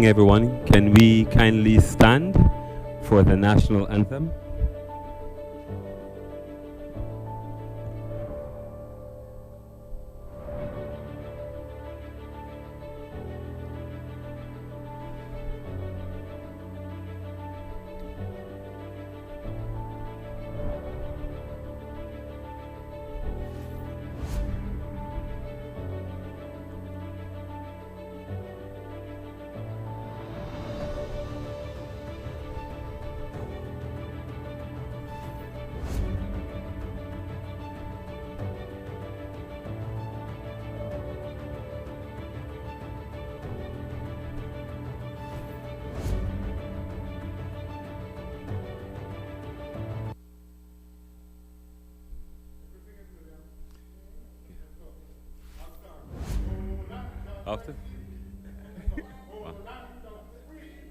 morning, everyone. Can we kindly stand for the national anthem? After?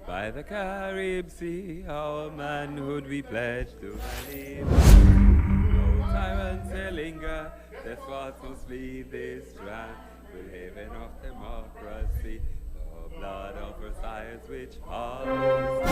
By the Carib Sea, our manhood we pledge to believe. No tyrants shall linger, despots must leave this strand. The haven of democracy, the blood of Versailles which always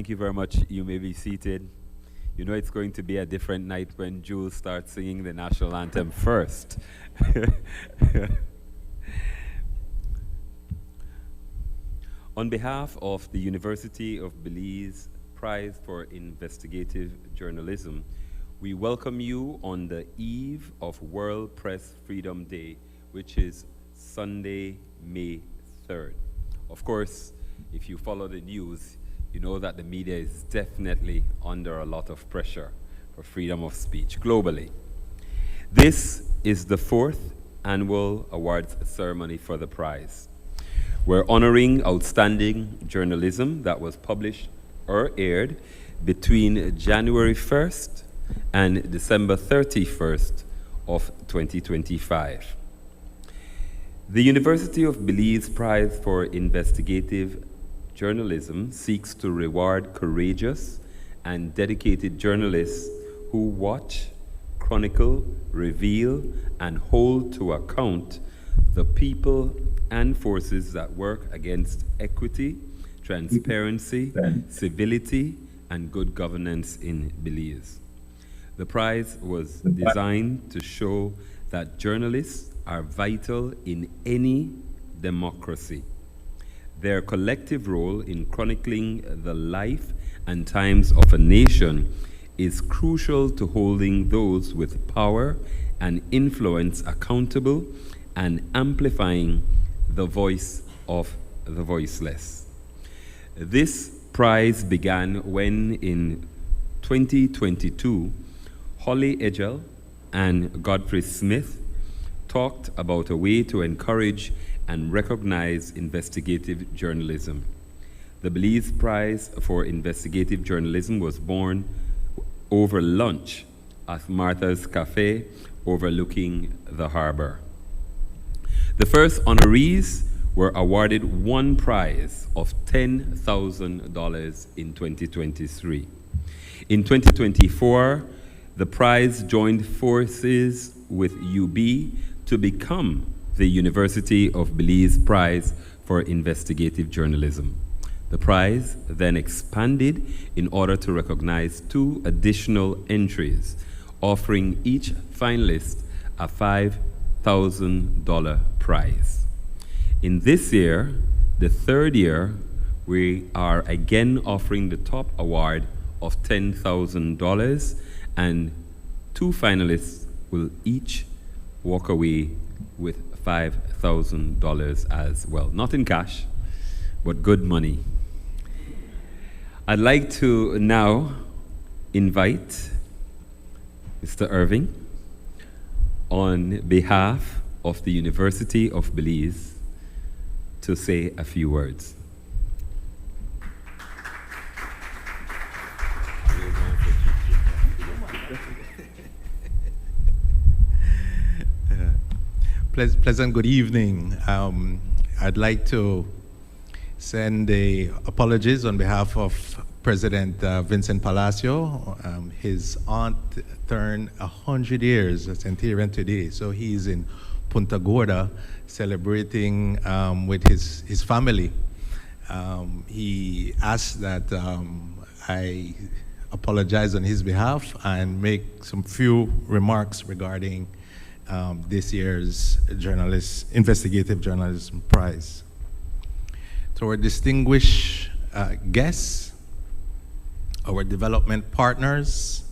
Thank you very much. You may be seated. You know it's going to be a different night when Jules starts singing the national anthem first. On behalf of the University of Belize Prize for Investigative Journalism, we welcome you on the eve of World Press Freedom Day, which is Sunday, May 3rd. Of course, if you follow the news, you know that the media is definitely under a lot of pressure for freedom of speech globally. This is the 4th annual awards ceremony for the prize. We're honoring outstanding journalism that was published or aired between January 1st and December 31st of 2025. The University of Belize Prize for Investigative Journalism seeks to reward courageous and dedicated journalists who watch, chronicle, reveal, and hold to account the people and forces that work against equity, transparency, civility, and good governance in Belize. The prize was designed to show that journalists are vital in any democracy. Their collective role in chronicling the life and times of a nation is crucial to holding those with power and influence accountable and amplifying the voice of the voiceless. This prize began when, in 2022, Holly Edgell and Godfrey Smith talked about a way to encourage and recognize investigative journalism. The Belize Prize for Investigative Journalism was born over lunch at Martha's Cafe overlooking the harbor. The first honorees were awarded one prize of $10,000 in 2023. In 2024, the prize joined forces with UB to become the University of Belize Prize for Investigative Journalism. The prize then expanded in order to recognize 2 additional entries, offering each finalist a $5,000 prize. In this year, the 3rd year, we are again offering the top award of $10,000, and 2 finalists will each walk away with $5,000 as well. Not in cash, but good money. I'd like to now invite Mr. Irving on behalf of the University of Belize to say a few words. Pleasant good evening. I'd like to send apologies on behalf of President Vincent Palacio. His aunt turned 100 years at Centurion today, so he's in Punta Gorda celebrating with his family. He asked that I apologize on his behalf and make some few remarks regarding this year's Investigative Journalism Prize. To our distinguished guests, our development partners,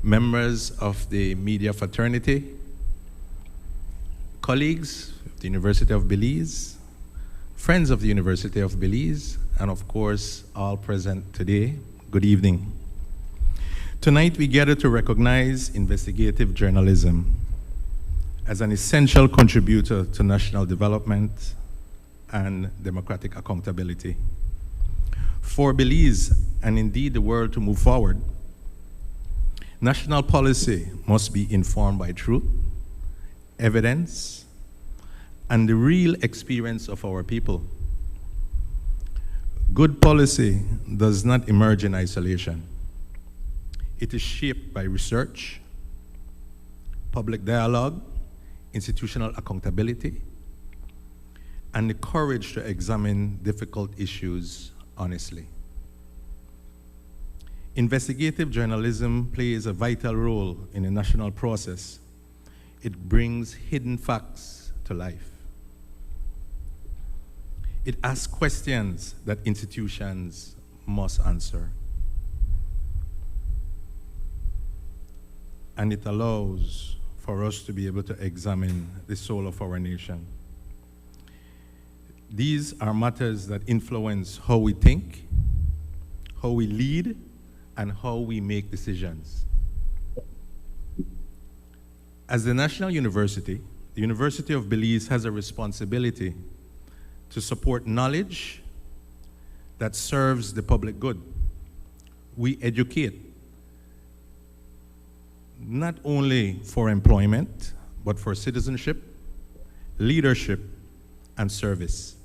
members of the media fraternity, colleagues of the University of Belize, friends of the University of Belize, and of course, all present today, good evening. Tonight we gather to recognize investigative journalism as an essential contributor to national development and democratic accountability. For Belize, and indeed the world, to move forward, national policy must be informed by truth, evidence, and the real experience of our people. Good policy does not emerge in isolation. It is shaped by research, public dialogue, institutional accountability, and the courage to examine difficult issues honestly. Investigative journalism plays a vital role in the national process. It brings hidden facts to life. It asks questions that institutions must answer. And it allows for us to be able to examine the soul of our nation. These are matters that influence how we think, how we lead, and how we make decisions. As the national university, the University of Belize has a responsibility to support knowledge that serves the public good. We educate not only for employment, but for citizenship, leadership, and service.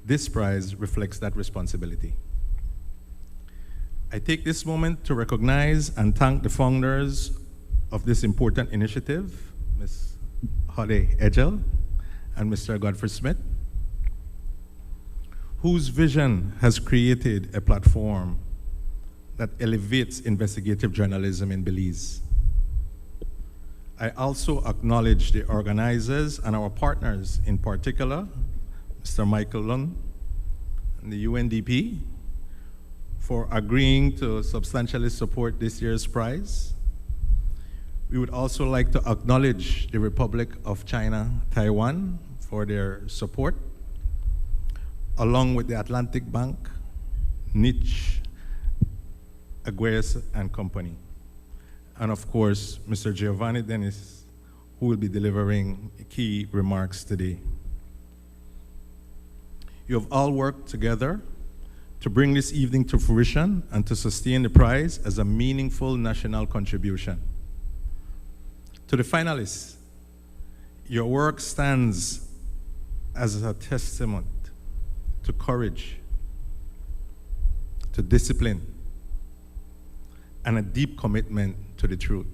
This prize reflects that responsibility. I take this moment to recognize and thank the founders of this important initiative, Ms. Holly Edgell and Mr. Godfrey Smith, whose vision has created a platform that elevates investigative journalism in Belize. I also acknowledge the organizers and our partners, in particular, Mr. Michael Lund and the UNDP, for agreeing to substantially support this year's prize. We would also like to acknowledge the Republic of China, Taiwan, for their support, along with the Atlantic Bank, Niche, Aguirre and Company. And of course, Mr. Giovanni Dennis, who will be delivering key remarks today. You have all worked together to bring this evening to fruition and to sustain the prize as a meaningful national contribution. To the finalists, your work stands as a testament to courage, to discipline, and a deep commitment to the truth.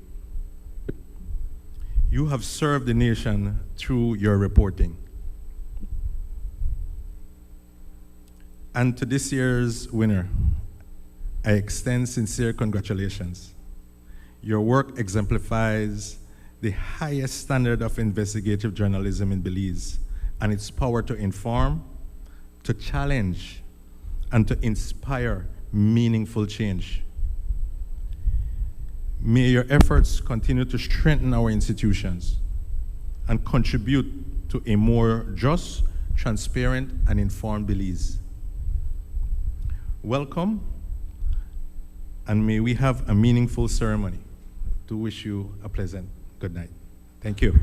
You have served the nation through your reporting. And to this year's winner, I extend sincere congratulations. Your work exemplifies the highest standard of investigative journalism in Belize and its power to inform, to challenge, and to inspire meaningful change. May your efforts continue to strengthen our institutions and contribute to a more just, transparent, and informed Belize. Welcome, and may we have a meaningful ceremony. I do wish you a pleasant good night. Thank you.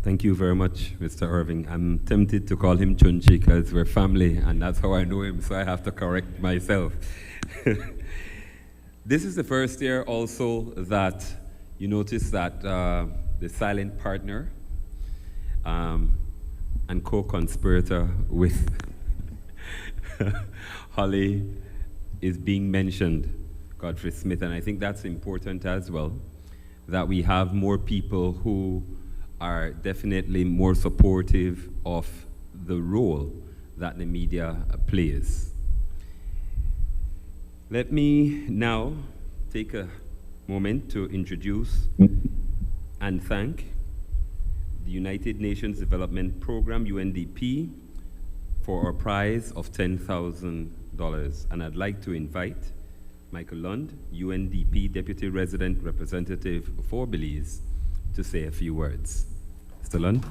Thank you very much, Mr. Irving. I'm tempted to call him Chunchi because we're family and that's how I know him, so I have to correct myself. This is the first year also that you notice that the silent partner and co-conspirator with Holly is being mentioned, Godfrey Smith, and I think that's important as well, that we have more people who are definitely more supportive of the role that the media plays. Let me now take a moment to introduce and thank the United Nations Development Program, UNDP, for our prize of $10,000. And I'd like to invite Michael Lund, UNDP Deputy Resident Representative for Belize, to say a few words. Mr. Lund.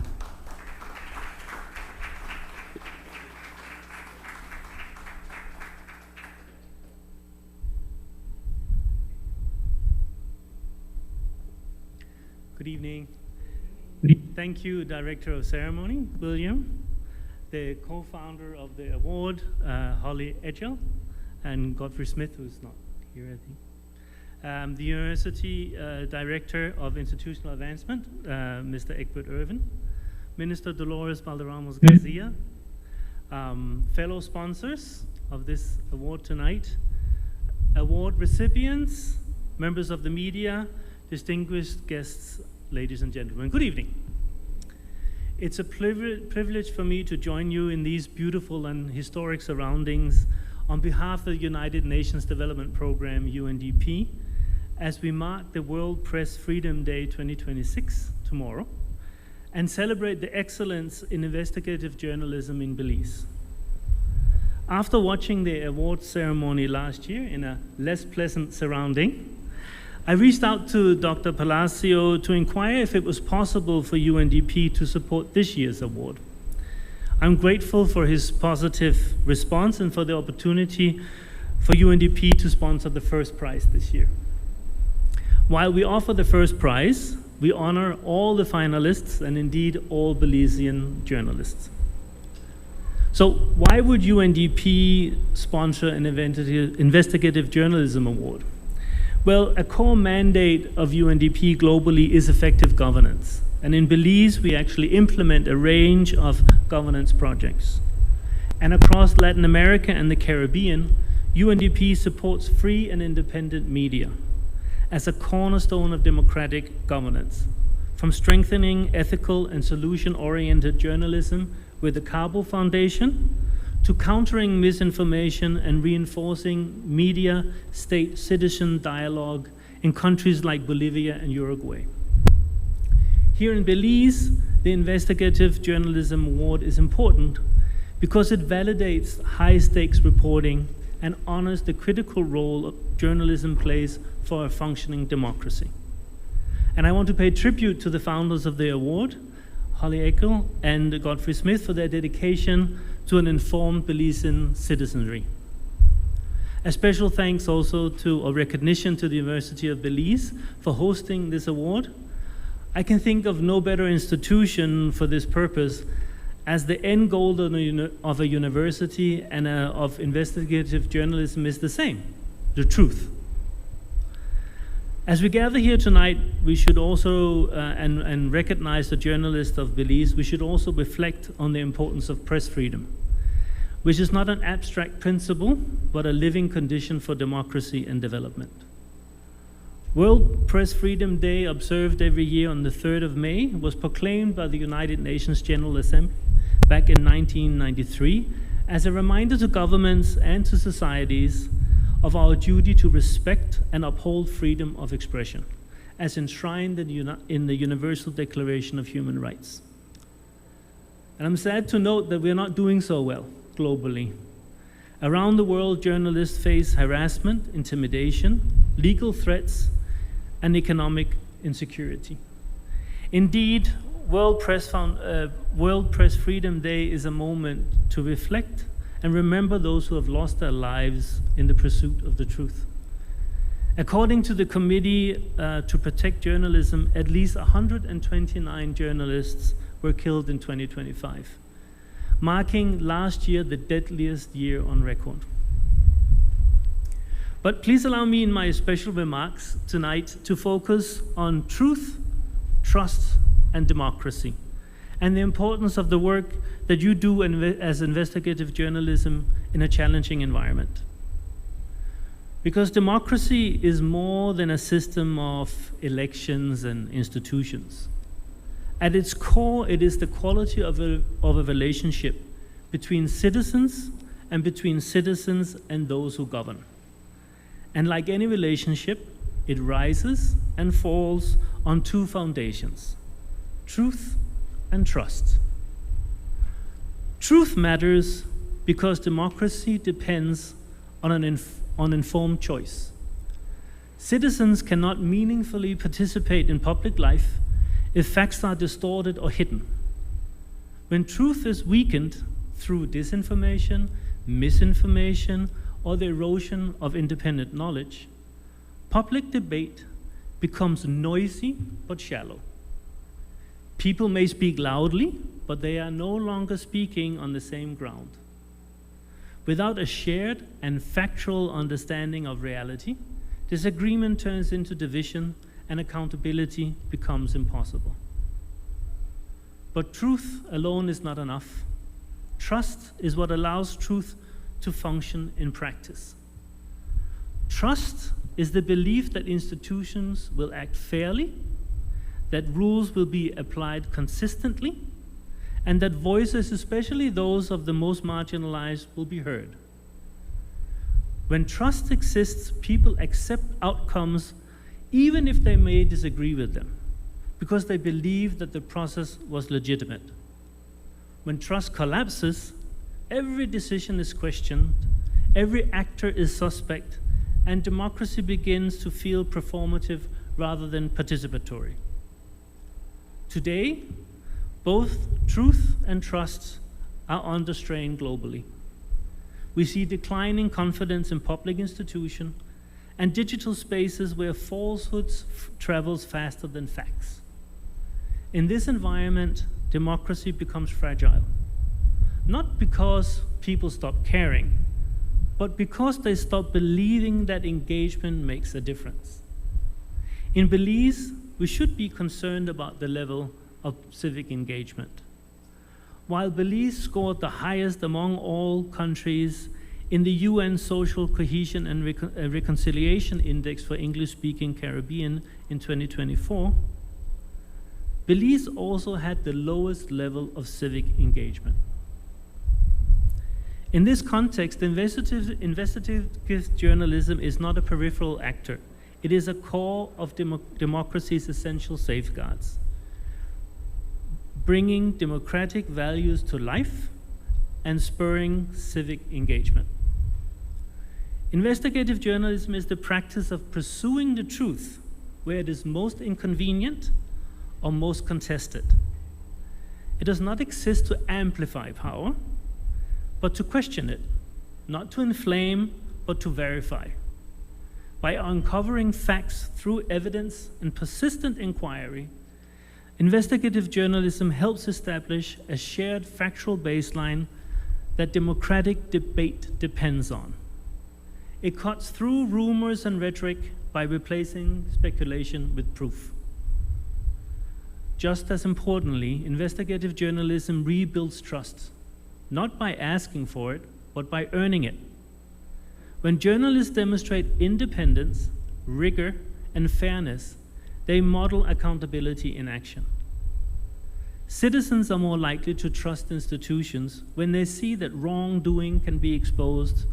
Good evening. Thank you, Director of Ceremony, William, the co-founder of the award, Holly Edgell, and Godfrey Smith, who's not here, I think. The University Director of Institutional Advancement, Mr. Egbert Irvin, Minister Dolores Valderramos Garcia, fellow sponsors of this award tonight, award recipients, members of the media, distinguished guests, ladies and gentlemen, good evening. It's a privilege for me to join you in these beautiful and historic surroundings on behalf of the United Nations Development Program, UNDP, as we mark the World Press Freedom Day 2026 tomorrow and celebrate the excellence in investigative journalism in Belize. After watching the awards ceremony last year in a less pleasant surrounding, I reached out to Dr. Palacio to inquire if it was possible for UNDP to support this year's award. I'm grateful for his positive response and for the opportunity for UNDP to sponsor the first prize this year. While we offer the first prize, we honor all the finalists and indeed all Belizean journalists. So why would UNDP sponsor an investigative journalism award? Well, a core mandate of UNDP globally is effective governance. And in Belize, we actually implement a range of governance projects. And across Latin America and the Caribbean, UNDP supports free and independent media as a cornerstone of democratic governance, from strengthening ethical and solution-oriented journalism with the Cabo Foundation, to countering misinformation and reinforcing media state-citizen dialogue in countries like Bolivia and Uruguay. Here in Belize, the Investigative Journalism Award is important because it validates high-stakes reporting and honors the critical role journalism plays for a functioning democracy. And I want to pay tribute to the founders of the award, Holly Eckel and Godfrey Smith, for their dedication to an informed Belizean citizenry. A special thanks also to, or recognition to the University of Belize for hosting this award. I can think of no better institution for this purpose, as the end goal of a university and of investigative journalism is the same, the truth. As we gather here tonight, we should also, and recognize the journalists of Belize, we should also reflect on the importance of press freedom, which is not an abstract principle, but a living condition for democracy and development. World Press Freedom Day, observed every year on the 3rd of May, was proclaimed by the United Nations General Assembly back in 1993 as a reminder to governments and to societies of our duty to respect and uphold freedom of expression, as enshrined in the Universal Declaration of Human Rights. And I'm sad to note that we're not doing so well globally. Around the world, journalists face harassment, intimidation, legal threats, and economic insecurity. Indeed, World Press Freedom Day is a moment to reflect and remember those who have lost their lives in the pursuit of the truth. According to the Committee to Protect Journalism, at least 129 journalists were killed in 2025, marking last year the deadliest year on record. But please allow me in my special remarks tonight to focus on truth, trust, and democracy, and the importance of the work that you do as investigative journalism in a challenging environment. Because democracy is more than a system of elections and institutions. At its core, it is the quality of a relationship between citizens and between citizens and those who govern. And like any relationship, it rises and falls on two foundations: truth and trust. Truth matters because democracy depends on informed choice. Citizens cannot meaningfully participate in public life if facts are distorted or hidden. When truth is weakened through disinformation, misinformation, or the erosion of independent knowledge, public debate becomes noisy but shallow. People may speak loudly, but they are no longer speaking on the same ground. Without a shared and factual understanding of reality, disagreement turns into division and accountability becomes impossible. But truth alone is not enough. Trust is what allows truth to function in practice. Trust is the belief that institutions will act fairly, that rules will be applied consistently, and that voices, especially those of the most marginalized, will be heard. When trust exists, people accept outcomes even if they may disagree with them, because they believe that the process was legitimate. When trust collapses, every decision is questioned, every actor is suspect, and democracy begins to feel performative rather than participatory. Today, both truth and trust are under strain globally. We see declining confidence in public institutions and digital spaces where falsehoods travels faster than facts. In this environment, democracy becomes fragile. not because people stop caring, but because they stop believing that engagement makes a difference. In Belize, we should be concerned about the level of civic engagement. While Belize scored the highest among all countries in the UN Social Cohesion and Reconciliation Index for English-speaking Caribbean in 2024, Belize also had the lowest level of civic engagement. In this context, investigative journalism is not a peripheral actor. It is a core of democracy's essential safeguards, bringing democratic values to life and spurring civic engagement. Investigative journalism is the practice of pursuing the truth where it is most inconvenient or most contested. It does not exist to amplify power, but to question it, not to inflame, but to verify. By uncovering facts through evidence and persistent inquiry, investigative journalism helps establish a shared factual baseline that democratic debate depends on. It cuts through rumors and rhetoric by replacing speculation with proof. Just as importantly, investigative journalism rebuilds trust, not by asking for it, but by earning it. When journalists demonstrate independence, rigor, and fairness, they model accountability in action. Citizens are more likely to trust institutions when they see that wrongdoing can be exposed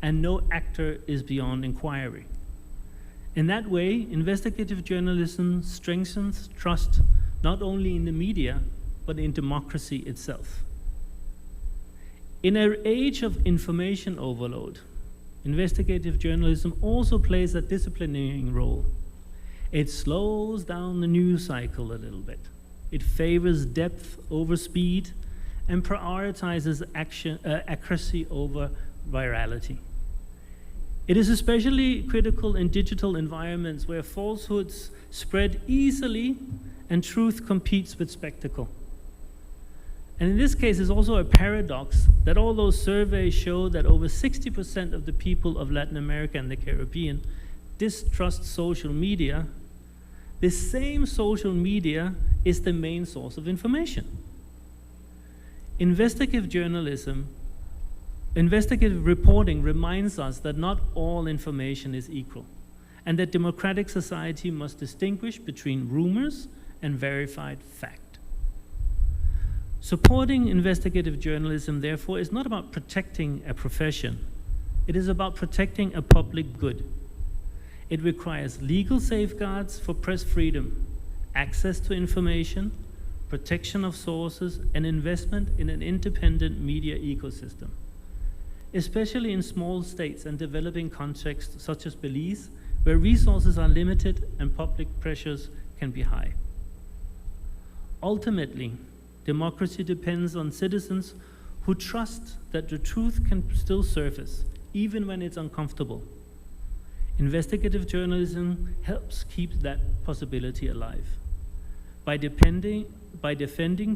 and no actor is beyond inquiry. In that way, investigative journalism strengthens trust not only in the media, but in democracy itself. In an age of information overload, investigative journalism also plays a disciplining role. It slows down the news cycle a little bit. It favors depth over speed and prioritizes accuracy over virality. It is especially critical in digital environments where falsehoods spread easily and truth competes with spectacle. And in this case, it's also a paradox that although surveys show that over 60% of the people of Latin America and the Caribbean distrust social media, this same social media is the main source of information. Investigative reporting reminds us that not all information is equal, and that democratic society must distinguish between rumors and verified fact. Supporting investigative journalism, therefore, is not about protecting a profession. It is about protecting a public good. It requires legal safeguards for press freedom, access to information, protection of sources, and investment in an independent media ecosystem, especially in small states and developing contexts such as Belize, where resources are limited and public pressures can be high. Ultimately, democracy depends on citizens who trust that the truth can still surface, even when it's uncomfortable. Investigative journalism helps keep that possibility alive. By defending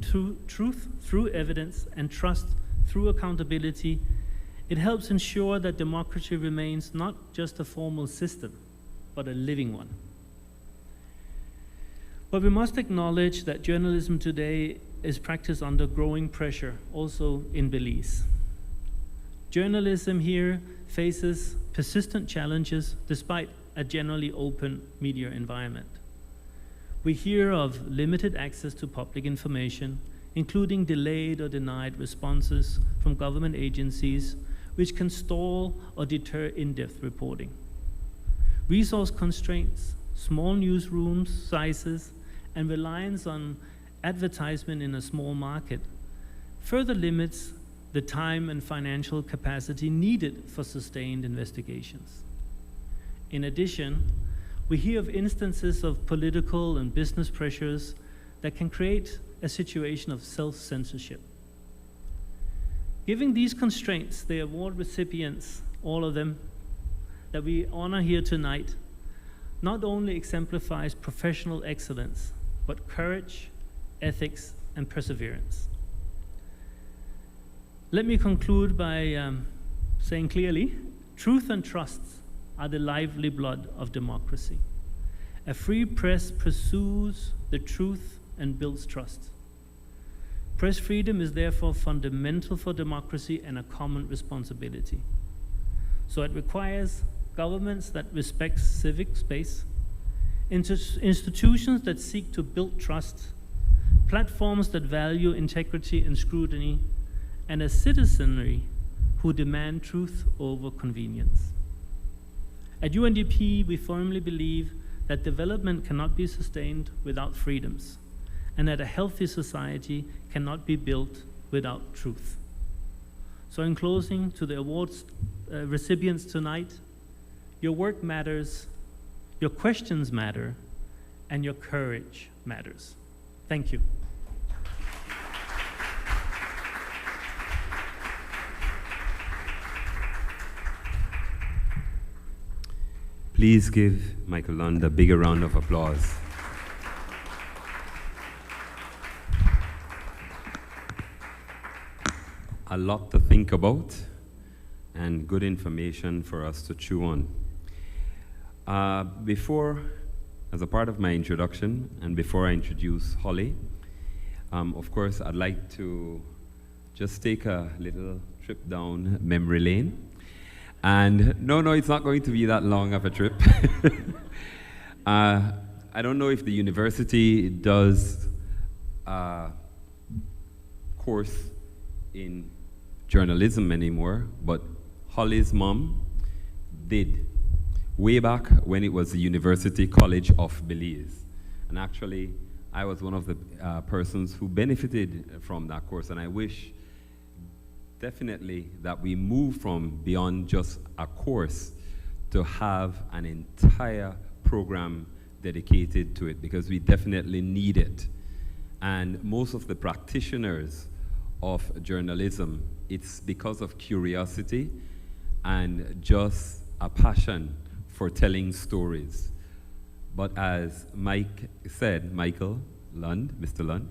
truth through evidence and trust through accountability, it helps ensure that democracy remains not just a formal system, but a living one. But we must acknowledge that journalism today is practiced under growing pressure, also in Belize. Journalism here faces persistent challenges despite a generally open media environment. We hear of limited access to public information, including delayed or denied responses from government agencies, which can stall or deter in-depth reporting. Resource constraints, small newsrooms sizes, and reliance on advertisement in a small market further limits the time and financial capacity needed for sustained investigations. In addition, we hear of instances of political and business pressures that can create a situation of self-censorship. Given these constraints, the award recipients, all of them, that we honor here tonight, not only exemplifies professional excellence, but courage, ethics, and perseverance. Let me conclude by saying clearly, truth and trust are the lively blood of democracy. A free press pursues the truth and builds trust. Press freedom is therefore fundamental for democracy and a common responsibility. So it requires governments that respect civic space, institutions that seek to build trust, platforms that value integrity and scrutiny, and a citizenry who demand truth over convenience. At UNDP, we firmly believe that development cannot be sustained without freedoms, and that a healthy society cannot be built without truth. So in closing, to the awards recipients tonight, your work matters, your questions matter, and your courage matters. Thank you. Please give Michael Lund a bigger round of applause. A lot to think about and good information for us to chew on. As a part of my introduction, and before I introduce Holly, of course, I'd like to just take a little trip down memory lane. And no, it's not going to be that long of a trip. I don't know if the university does a course in journalism anymore, but Holly's mom did, way back when it was the University College of Belize. And actually, I was one of the persons who benefited from that course, and I wish definitely that we move from beyond just a course to have an entire program dedicated to it, because we definitely need it. And most of the practitioners of journalism, it's because of curiosity and just a passion for telling stories. But as Mike said, Michael Lund, Mr. Lund,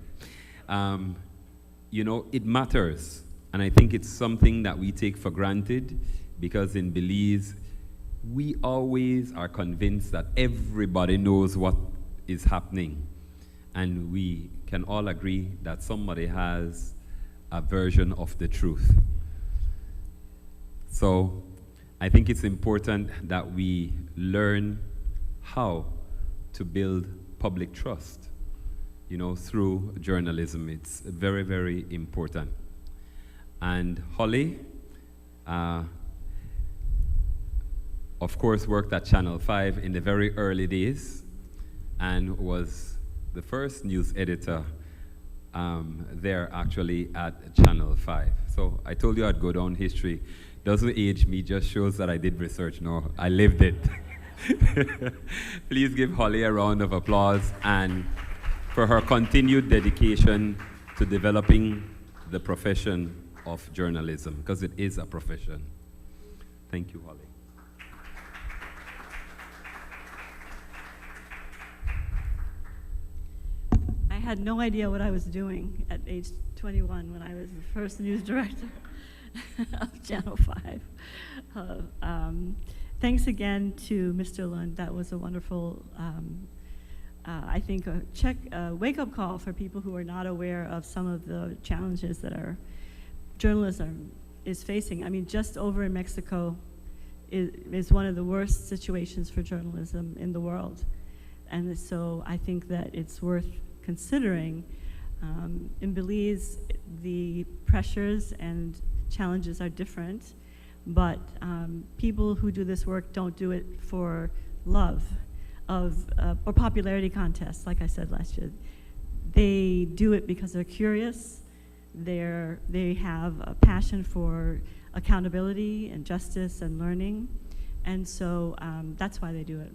it matters. And I think it's something that we take for granted, because in Belize, we always are convinced that everybody knows what is happening. And we can all agree that somebody has a version of the truth. So I think it's important that we learn how to build public trust, through journalism. It's very, very important. And Holly, of course, worked at Channel 5 in the very early days and was the first news editor there actually at Channel 5. So I told you I'd go down history. Doesn't age me, just shows that I did research. No, I lived it. Please give Holly a round of applause, and for her continued dedication to developing the profession of journalism, because it is a profession. Thank you, Holly. I had no idea what I was doing at age 21 when I was the first news director of Channel 5. Thanks again to Mr. Lund. That was a wonderful, I think, a wake-up call for people who are not aware of some of the challenges that our journalism is facing. I mean, just over in Mexico is one of the worst situations for journalism in the world. And so I think that it's worth considering. In Belize, the pressures and challenges are different, but people who do this work don't do it for love or popularity contests, like I said last year. They do it because they're curious. They have a passion for accountability and justice and learning, and so that's why they do it.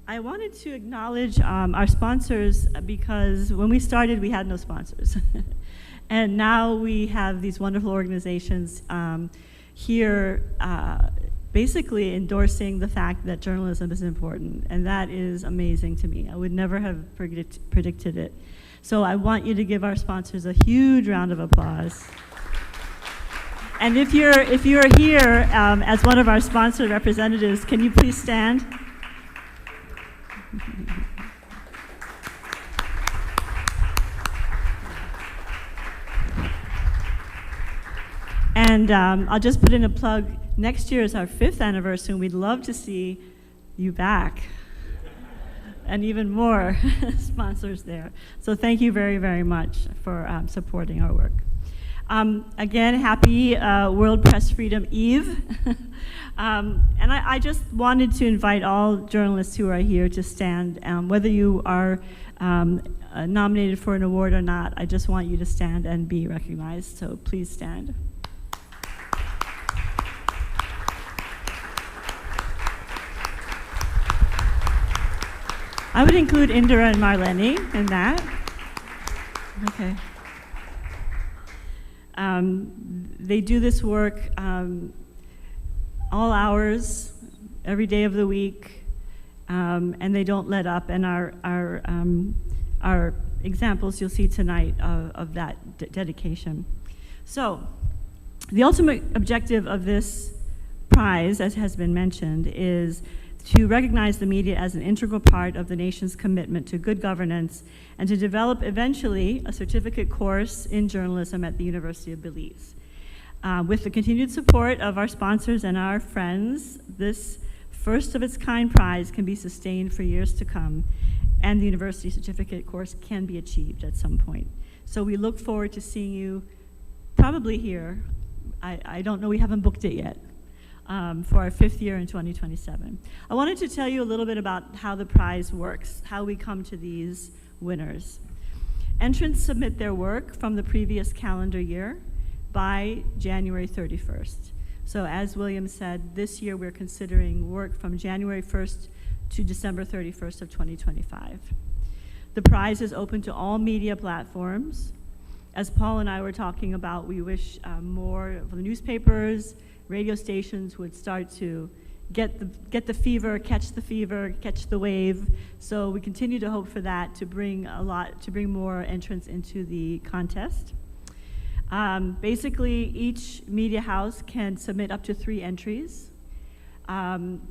I wanted to acknowledge our sponsors, because when we started, we had no sponsors. And now we have these wonderful organizations here basically endorsing the fact that journalism is important, and that is amazing to me. I would never have predicted it. So I want you to give our sponsors a huge round of applause. And if you're here as one of our sponsor representatives, can you please stand? And I'll just put in a plug. Next year is our 5th anniversary, and we'd love to see you back. And even more sponsors there. So thank you very, very much for supporting our work. Again, happy World Press Freedom Eve. And I just wanted to invite all journalists who are here to stand. Whether you are nominated for an award or not, I just want you to stand and be recognized. So please stand. I would include Indira and Marlene in that. Okay. They do this work all hours, every day of the week, and they don't let up. And our examples you'll see tonight of that dedication. So, the ultimate objective of this prize, as has been mentioned, is to recognize the media as an integral part of the nation's commitment to good governance and to develop eventually a certificate course in journalism at the University of Belize. With the continued support of our sponsors and our friends, this first of its kind prize can be sustained for years to come, and the university certificate course can be achieved at some point. So we look forward to seeing you probably here. I don't know, we haven't booked it yet. For our 5th year in 2027. I wanted to tell you a little bit about how the prize works, how we come to these winners. Entrants submit their work from the previous calendar year by January 31st. So as William said, this year we're considering work from January 1st to December 31st of 2025. The prize is open to all media platforms. As Paul and I were talking about, we wish more of the newspapers, radio stations would start to get the fever, catch the wave. So we continue to hope for that to bring more entrants into the contest. Basically, each media house can submit up to 3 entries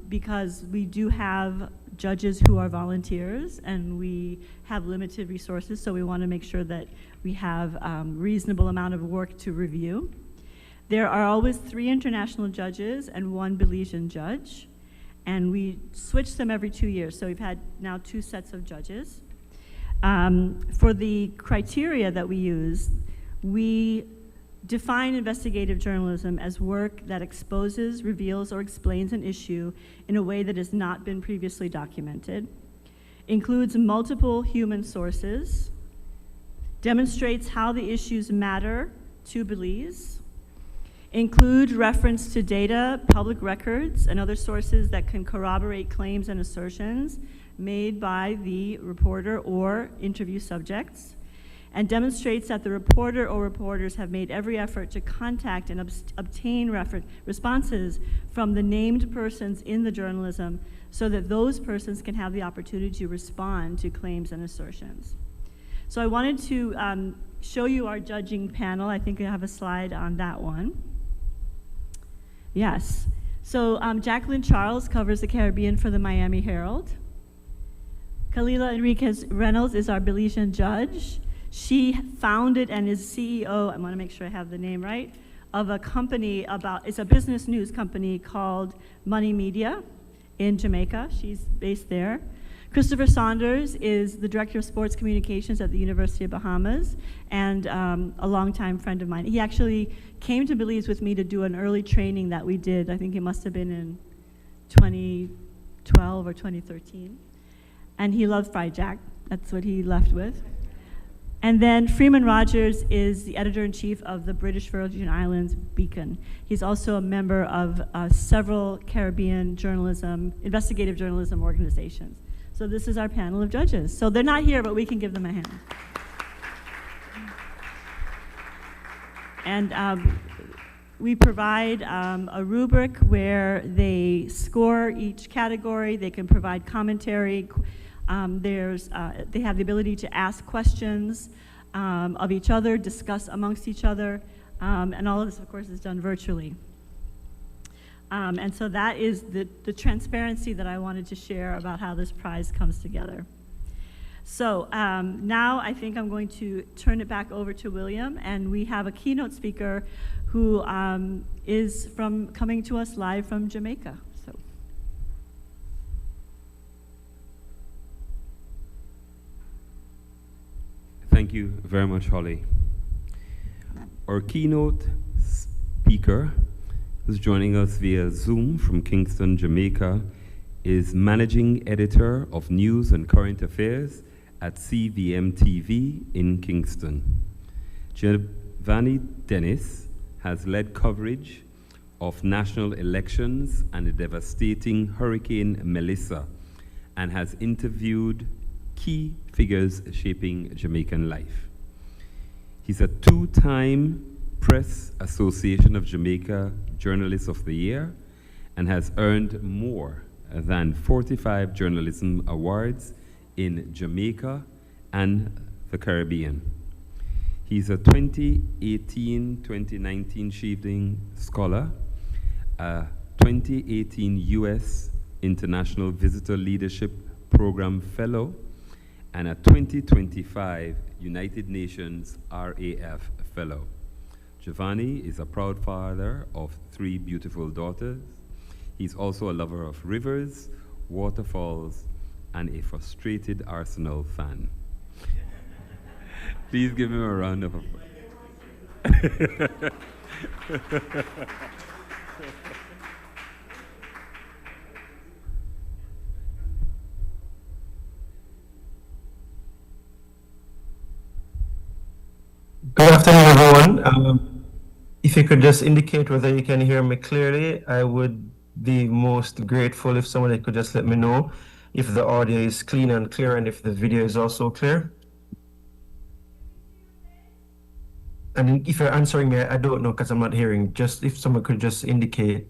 because we do have judges who are volunteers and we have limited resources, so we want to make sure that we have reasonable amount of work to review. There are always 3 international judges and 1 Belizean judge, and we switch them every 2 years, so we've had now 2 sets of judges. For the criteria that we use, we define investigative journalism as work that exposes, reveals, or explains an issue in a way that has not been previously documented, includes multiple human sources, demonstrates how the issues matter to Belize, include reference to data, public records, and other sources that can corroborate claims and assertions made by the reporter or interview subjects, and demonstrates that the reporter or reporters have made every effort to contact and obtain responses from the named persons in the journalism so that those persons can have the opportunity to respond to claims and assertions. So I wanted to show you our judging panel. I think I have a slide on that one. Yes. So Jacqueline Charles covers the Caribbean for the Miami Herald. Kalila Enriquez Reynolds is our Belizean judge. She founded and is CEO, I want to make sure I have the name right, of a company it's a business news company called Money Media in Jamaica. She's based there. Christopher Saunders is the Director of Sports Communications at the University of Bahamas and a longtime friend of mine. He actually came to Belize with me to do an early training that we did. I think it must have been in 2012 or 2013. And he loved fried jack. That's what he left with. And then Freeman Rogers is the editor-in-chief of the British Virgin Islands Beacon. He's also a member of several Caribbean investigative journalism organizations. So this is our panel of judges. So they're not here, but we can give them a hand. And we provide a rubric where they score each category. They can provide commentary. They have the ability to ask questions of each other, discuss amongst each other. And all of this, of course, is done virtually. And so that is the transparency that I wanted to share about how this prize comes together. So now I think I'm going to turn it back over to William, and we have a keynote speaker who is coming to us live from Jamaica. So. Thank you very much, Holly. Our keynote speaker, who's joining us via Zoom from Kingston, Jamaica, is Managing Editor of News and Current Affairs at CVM TV in Kingston. Giovanni Dennis has led coverage of national elections and the devastating Hurricane Melissa, and has interviewed key figures shaping Jamaican life. He's a two-time Press Association of Jamaica Journalist of the Year and has earned more than 45 journalism awards in Jamaica and the Caribbean. He's a 2018-2019 Shielding Scholar, a 2018 U.S. International Visitor Leadership Program Fellow, and a 2025 United Nations RAF Fellow. Giovanni is a proud father of 3 beautiful daughters. He's also a lover of rivers, waterfalls, and a frustrated Arsenal fan. Please give him a round of applause. Good afternoon, everyone. If you could just indicate whether you can hear me clearly, I would be most grateful if somebody could just let me know if the audio is clean and clear and if the video is also clear. And if you're answering me, I don't know because I'm not hearing. Just if someone could just indicate.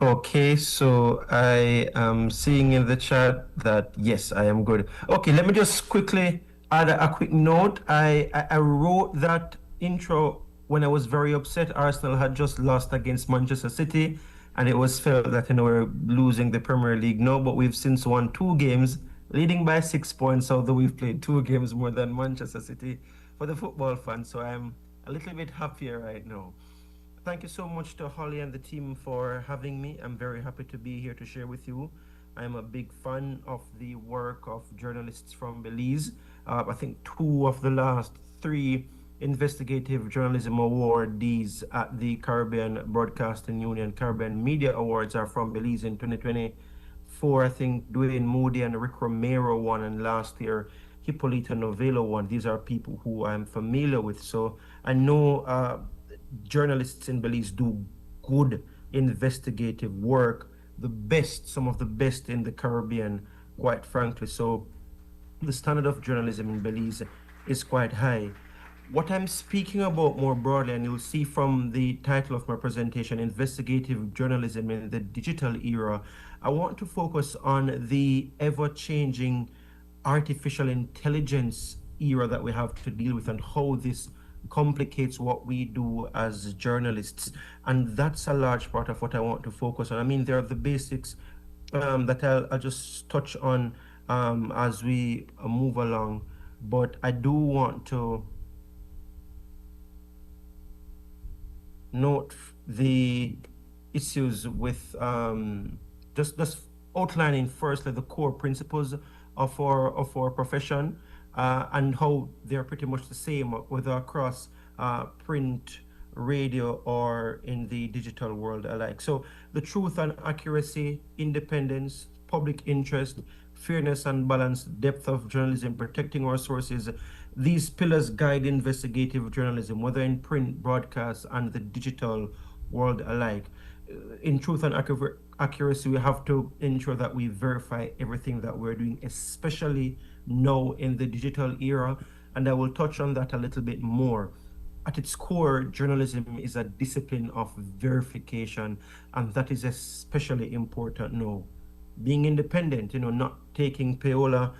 Okay, so I am seeing in the chat that yes, I am good. Okay, let me just quickly add a quick note. I wrote that intro when I was very upset. Arsenal had just lost against Manchester City, and it was felt that we're losing the Premier League now, but we've since won 2 games, leading by 6 points, although we've played 2 games more than Manchester City for the football fans. So I'm a little bit happier right now. Thank you so much to Holly and the team for having me. I'm very happy to be here to share with you. I'm a big fan of the work of journalists from Belize. I think 2 of the last 3 investigative journalism awardees at the Caribbean Broadcasting Union Caribbean Media Awards are from Belize in 2024. I think Dwayne Moody and Rick Romero won, and last year Hippolyta Novello won. These are people who I'm familiar with. So I know journalists in Belize do good investigative work, some of the best in the Caribbean, quite frankly. So the standard of journalism in Belize is quite high. What I'm speaking about more broadly, and you'll see from the title of my presentation, Investigative Journalism in the Digital Era, I want to focus on the ever-changing artificial intelligence era that we have to deal with and how this complicates what we do as journalists. And that's a large part of what I want to focus on. I mean, there are the basics that I'll just touch on as we move along, but I do want to note the issues with just outlining firstly the core principles of our profession, and how they're pretty much the same whether across print, radio, or in the digital world alike. So the truth and accuracy, independence, public interest, fairness and balance, depth of journalism, protecting our sources, these pillars guide investigative journalism, whether in print, broadcast, and the digital world alike. In truth and accuracy, we have to ensure that we verify everything that we're doing, especially now in the digital era, and I will touch on that a little bit more. At its core, journalism is a discipline of verification, and that is especially important now. being independent, not taking payola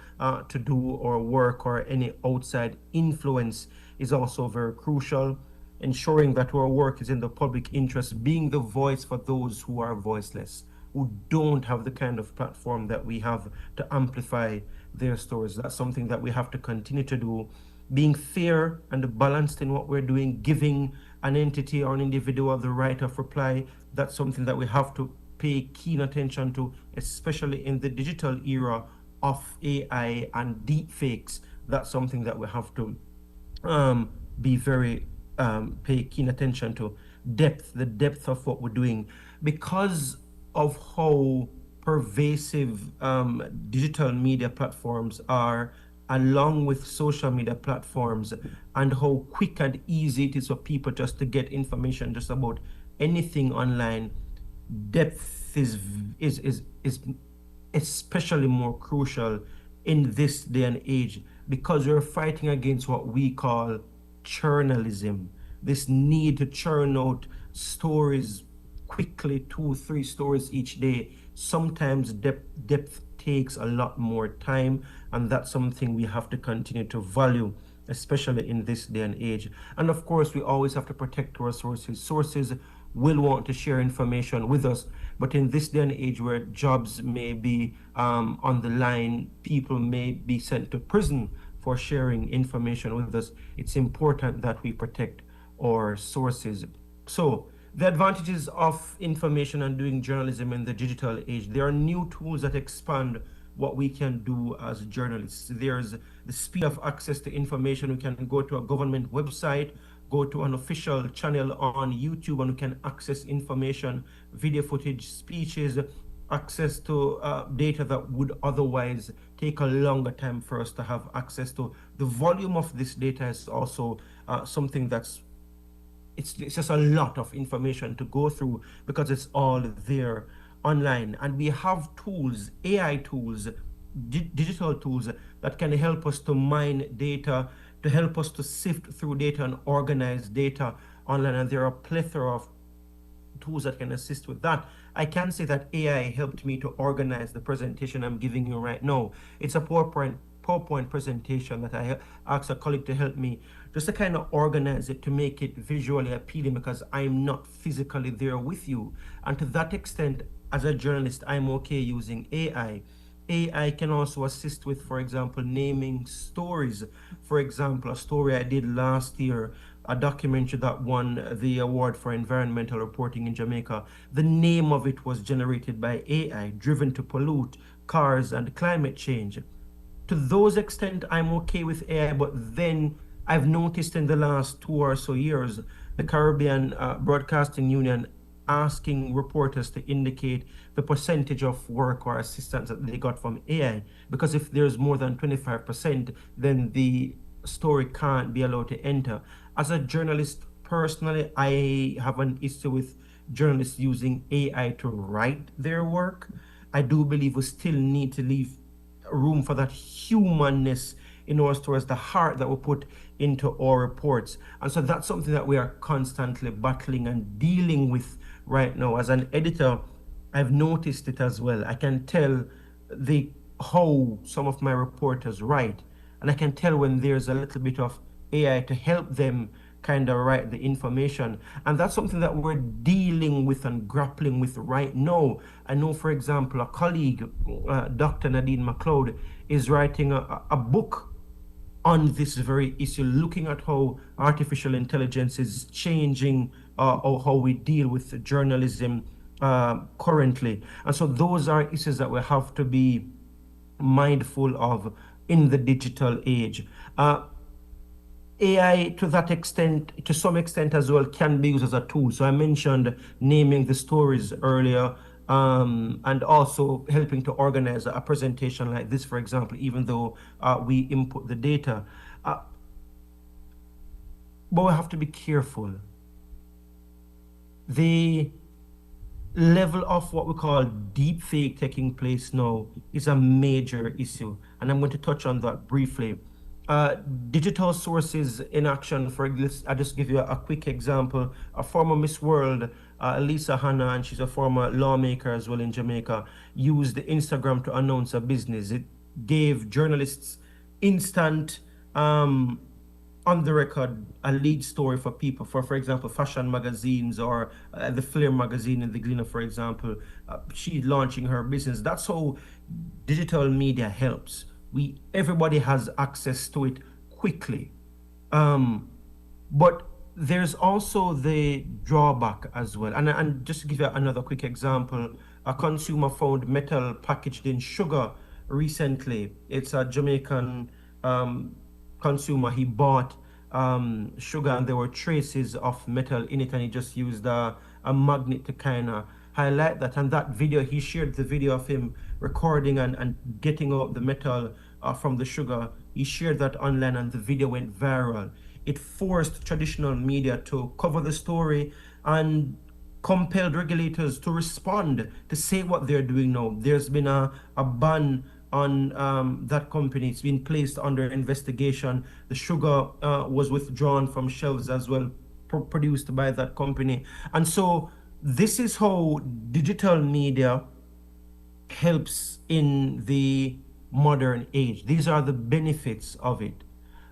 to do our work or any outside influence is also very crucial. Ensuring that our work is in the public interest, being the voice for those who are voiceless, who don't have the kind of platform that we have to amplify their stories. That's something that we have to continue to do. Being fair and balanced in what we're doing, giving an entity or an individual the right of reply, that's something that we have to pay keen attention to, especially in the digital era of AI and deepfakes. That's something that we have to be very pay keen attention to. The depth of what we're doing, because of how pervasive digital media platforms are, along with social media platforms, and how quick and easy it is for people just to get information just about anything online. Depth is especially more crucial in this day and age, because we're fighting against what we call journalism, this need to churn out stories quickly, 2-3 stories each day. Sometimes depth takes a lot more time, and that's something we have to continue to value, especially in this day and age. And of course, we always have to protect our sources. Sources will want to share information with us, but in this day and age where jobs may be on the line, people may be sent to prison for sharing information with us, it's important that we protect our sources. So the advantages of information and doing journalism in the digital age: there are new tools that expand what we can do as journalists. There's the speed of access to information. We can go to a government website, go to an official channel on YouTube, and we can access information, video footage, speeches, access to data that would otherwise take a longer time for us to have access to. The volume of this data is also something that's it's just a lot of information to go through, because it's all there online. And we have tools, AI tools, digital tools that can help us to mine data, to help us to sift through data and organize data online. And there are a plethora of tools that can assist with that. I can say that AI helped me to organize the presentation I'm giving you right now. It's a PowerPoint presentation that I asked a colleague to help me just to kind of organize it, to make it visually appealing, because I'm not physically there with you. And to that extent, as a journalist, I'm okay using AI. AI can also assist with, for example, naming stories. For example, a story I did last year, a documentary that won the award for environmental reporting in Jamaica. The name of it was generated by AI, Driven to Pollute, Cars and Climate Change. To those extent, I'm okay with AI, but then I've noticed in the last 2 or so years, the Caribbean Broadcasting Union asking reporters to indicate the percentage of work or assistance that they got from AI, because if there's more than 25%, then the story can't be allowed to enter. As a journalist, personally, I have an issue with journalists using AI to write their work. I do believe we still need to leave room for that humanness in our stories, the heart that we put into our reports. And so that's something that we are constantly battling and dealing with right now. As an editor, I've noticed it as well. I can tell how some of my reporters write, and I can tell when there's a little bit of AI to help them kind of write the information. And that's something that we're dealing with and grappling with right now. I know, for example, a colleague, Dr. Nadine McLeod, is writing a book on this very issue, looking at how artificial intelligence is changing or how we deal with journalism currently. And so those are issues that we have to be mindful of in the digital age. AI, to that extent, to some extent as well, can be used as a tool. So I mentioned naming the stories earlier, and also helping to organize a presentation like this, for example, even though we input the data. But we have to be careful. The level of what we call deep fake taking place now is a major issue, and I'm going to touch on that briefly. uh, digital sources in action. For this, I'll just give you a quick example. A former Miss World, Lisa Hanna, and she's a former lawmaker as well in Jamaica, used Instagram to announce a business. It gave journalists instant, on the record, a lead story for people, for example, fashion magazines or the Flair magazine in the Gleaner, for example. She's launching her business. That's how digital media helps. Everybody has access to it quickly. But there's also the drawback as well. And just to give you another quick example, a consumer found metal packaged in sugar recently. It's a Jamaican consumer. He bought sugar and there were traces of metal in it, and he just used a magnet to kind of highlight that. And that video, he shared the video of him recording and getting out the metal from the sugar. He shared that online and the video went viral. It forced traditional media to cover the story and compelled regulators to respond, to say what they're doing now. There's been a ban on that company. It's been placed under investigation. The sugar was withdrawn from shelves as well, produced by that company. And so this is how digital media helps in the modern age. These are the benefits of it.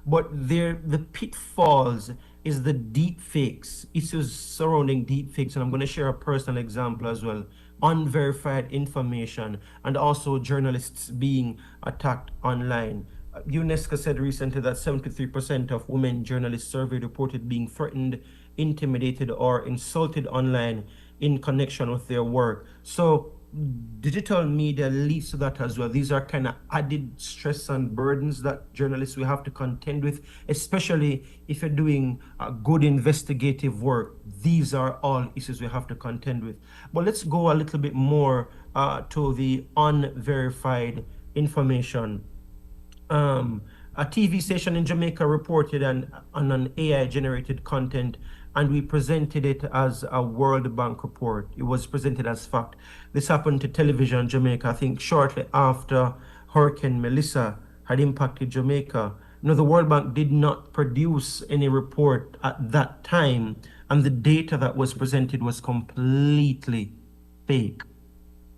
But the pitfalls is the deep fakes, issues surrounding deep fakes. And I'm going to share a personal example as well. Unverified information and also journalists being attacked online. UNESCO said recently that 73% of women journalists surveyed reported being threatened, intimidated, or insulted online in connection with their work. So digital media leads to that as well. These are kind of added stress and burdens that journalists will have to contend with, especially if you're doing good investigative work. These are all issues we have to contend with. But let's go a little bit more to the unverified information. A TV station in Jamaica reported on an AI-generated content, and we presented it as a World Bank report. It was presented as fact. This happened to television Jamaica, I think shortly after Hurricane Melissa had impacted Jamaica. You know, the World Bank did not produce any report at that time, and the data that was presented was completely fake.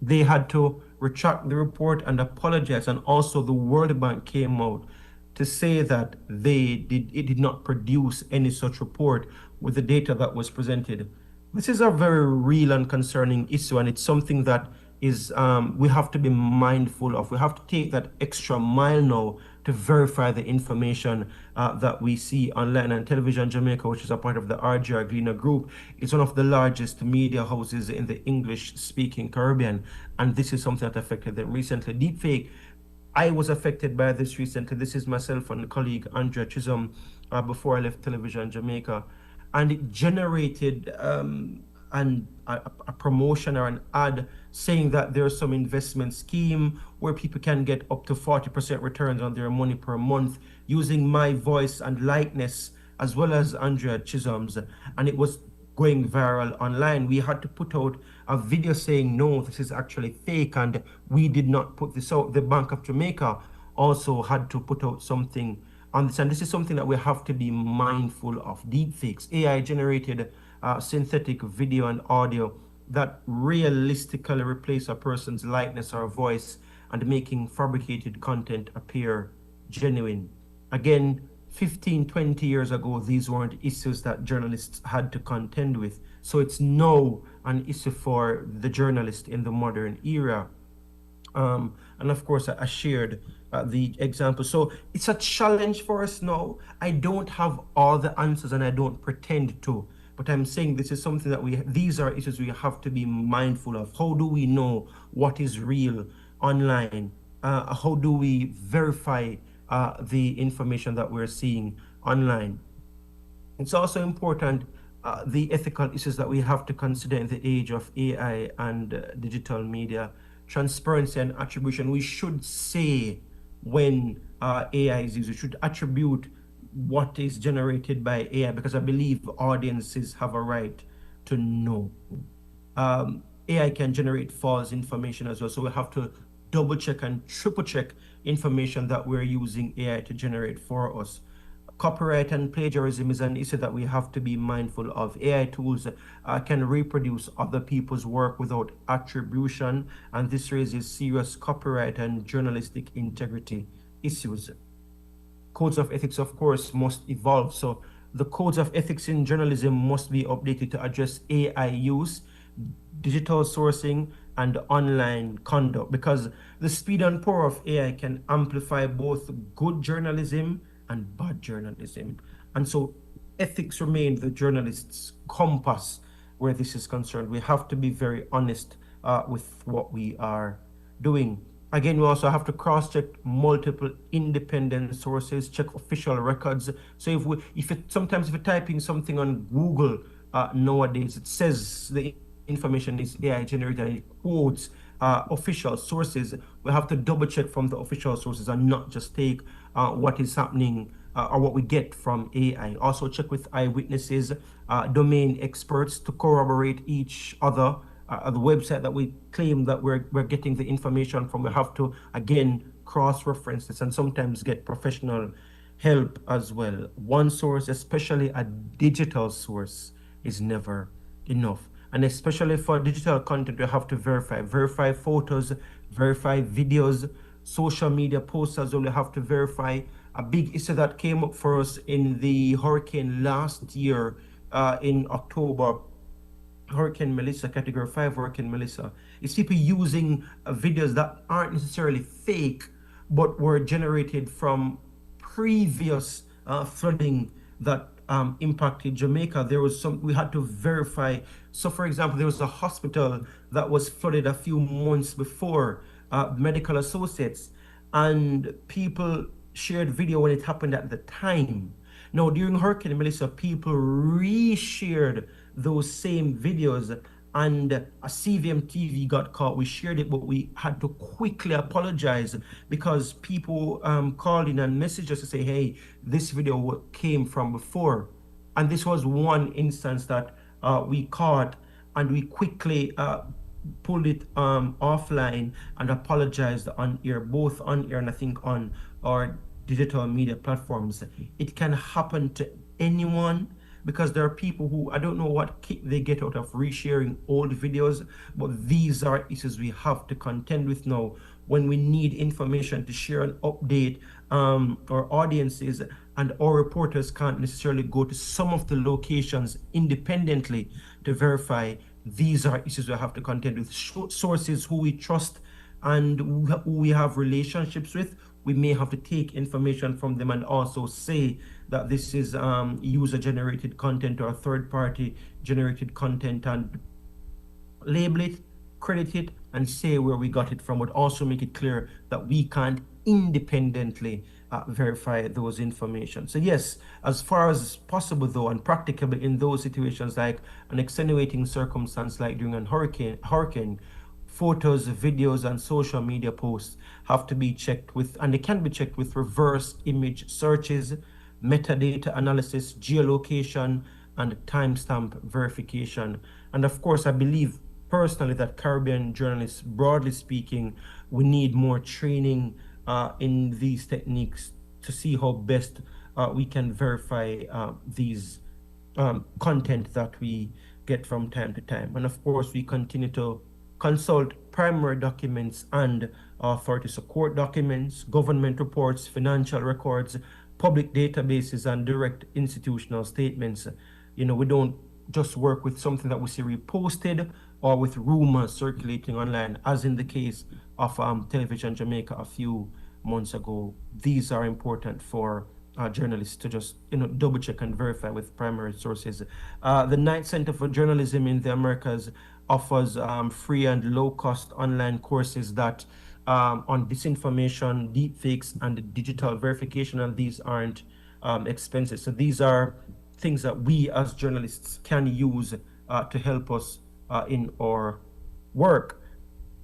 They had to retract the report and apologize, and also the World Bank came out to say that it did not produce any such report with the data that was presented. This is a very real and concerning issue, and it's something that is we have to be mindful of. We have to take that extra mile now to verify the information that we see online. And Television Jamaica, which is a part of the RGR Gleaner Group, is one of the largest media houses in the English-speaking Caribbean, and this is something that affected them recently. Deepfake, I was affected by this recently. This is myself and colleague Andrea Chisholm before I left Television Jamaica, and it generated a promotion or an ad saying that there's some investment scheme where people can get up to 40% returns on their money per month using my voice and likeness as well as Andrea Chisholm's, and it was going viral online. We had to put out a video saying, no, this is actually fake, and we did not put this out. The Bank of Jamaica also had to put out something on this, and this is something that we have to be mindful of. Deepfakes, AI-generated synthetic video and audio that realistically replace a person's likeness or voice and making fabricated content appear genuine. Again, 15, 20 years ago, these weren't issues that journalists had to contend with. So it's now an issue for the journalist in the modern era. And of course, I shared the example. So it's a challenge for us now. I don't have all the answers and I don't pretend to, but I'm saying this is something that these are issues we have to be mindful of. How do we know what is real online? How do we verify the information that we're seeing online? It's also important the ethical issues that we have to consider in the age of AI and digital media. Transparency and attribution. We should say when AI is used, we should attribute what is generated by AI, because I believe audiences have a right to know. AI can generate false information as well, so we have to double check and triple check information that we're using AI to generate for us. Copyright and plagiarism is an issue that we have to be mindful of. AI tools can reproduce other people's work without attribution, and this raises serious copyright and journalistic integrity issues. Codes of ethics, of course, must evolve. So the codes of ethics in journalism must be updated to address AI use, digital sourcing, and online conduct, because the speed and power of AI can amplify both good journalism and bad journalism. And so ethics remain the journalist's compass where this is concerned. We have to be very honest with what we are doing. Again, we also have to cross-check multiple independent sources, check official records. So sometimes if you're typing something on Google nowadays, it says the information is AI generated and it quotes official sources. We have to double check from the official sources and not just take what is happening or what we get from AI. Also check with eyewitnesses, domain experts to corroborate each other. The website that we claim that we're getting the information from, we have to again cross-reference this and sometimes get professional help as well. One source, especially a digital source, is never enough. And especially for digital content, we have to verify photos, verify videos, social media posts as well. We have to verify. A big issue that came up for us in the hurricane last year in October, Hurricane Melissa, Category 5 Hurricane Melissa, is people using videos that aren't necessarily fake, but were generated from previous flooding that impacted Jamaica. We had to verify. So for example, there was a hospital that was flooded a few months before, Medical Associates, and people shared video when it happened at the time. Now, during Hurricane Melissa, people reshared those same videos, and a CVM TV got caught. We shared it, but we had to quickly apologize because people called in and messaged us to say, hey, this video came from before. And this was one instance that we caught, and we quickly pulled it offline and apologized on air, both on air and I think on our digital media platforms. It can happen to anyone, because there are people who, I don't know what kick they get out of resharing old videos, but these are issues we have to contend with now when we need information to share and update our audiences, and our reporters can't necessarily go to some of the locations independently to verify. These are issues we have to contend with. Sources who we trust and who we have relationships with, we may have to take information from them and also say that this is user-generated content or third-party generated content, and label it, credit it, and say where we got it from, but also make it clear that we can't independently verify those information. So yes, as far as possible though, and practicable in those situations like an extenuating circumstance like during a hurricane, photos, videos, and social media posts have to be checked with, and they can be checked with reverse image searches, metadata analysis, geolocation, and timestamp verification. And of course, I believe personally that Caribbean journalists, broadly speaking, we need more training in these techniques to see how best we can verify these content that we get from time to time. And of course, we continue to consult primary documents and authority support documents, government reports, financial records, public databases, and direct institutional statements. You know, we don't just work with something that we see reposted or with rumors circulating online, as in the case of Television Jamaica a few months ago. These are important for journalists to just double check and verify with primary sources. The Knight Center for Journalism in the Americas offers free and low-cost online courses that on disinformation, deepfakes, and digital verification, and these aren't expensive. So these are things that we as journalists can use to help us in our work.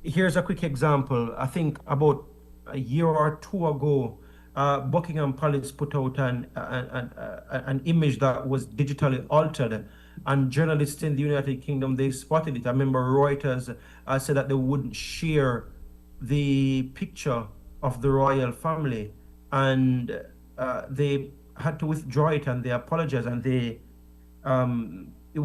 Here's a quick example. I think about a year or two ago, Buckingham Palace put out an image that was digitally altered, and journalists in the United Kingdom, they spotted it. I remember Reuters said that they wouldn't share the picture of the royal family, and they had to withdraw it, and they apologized, and it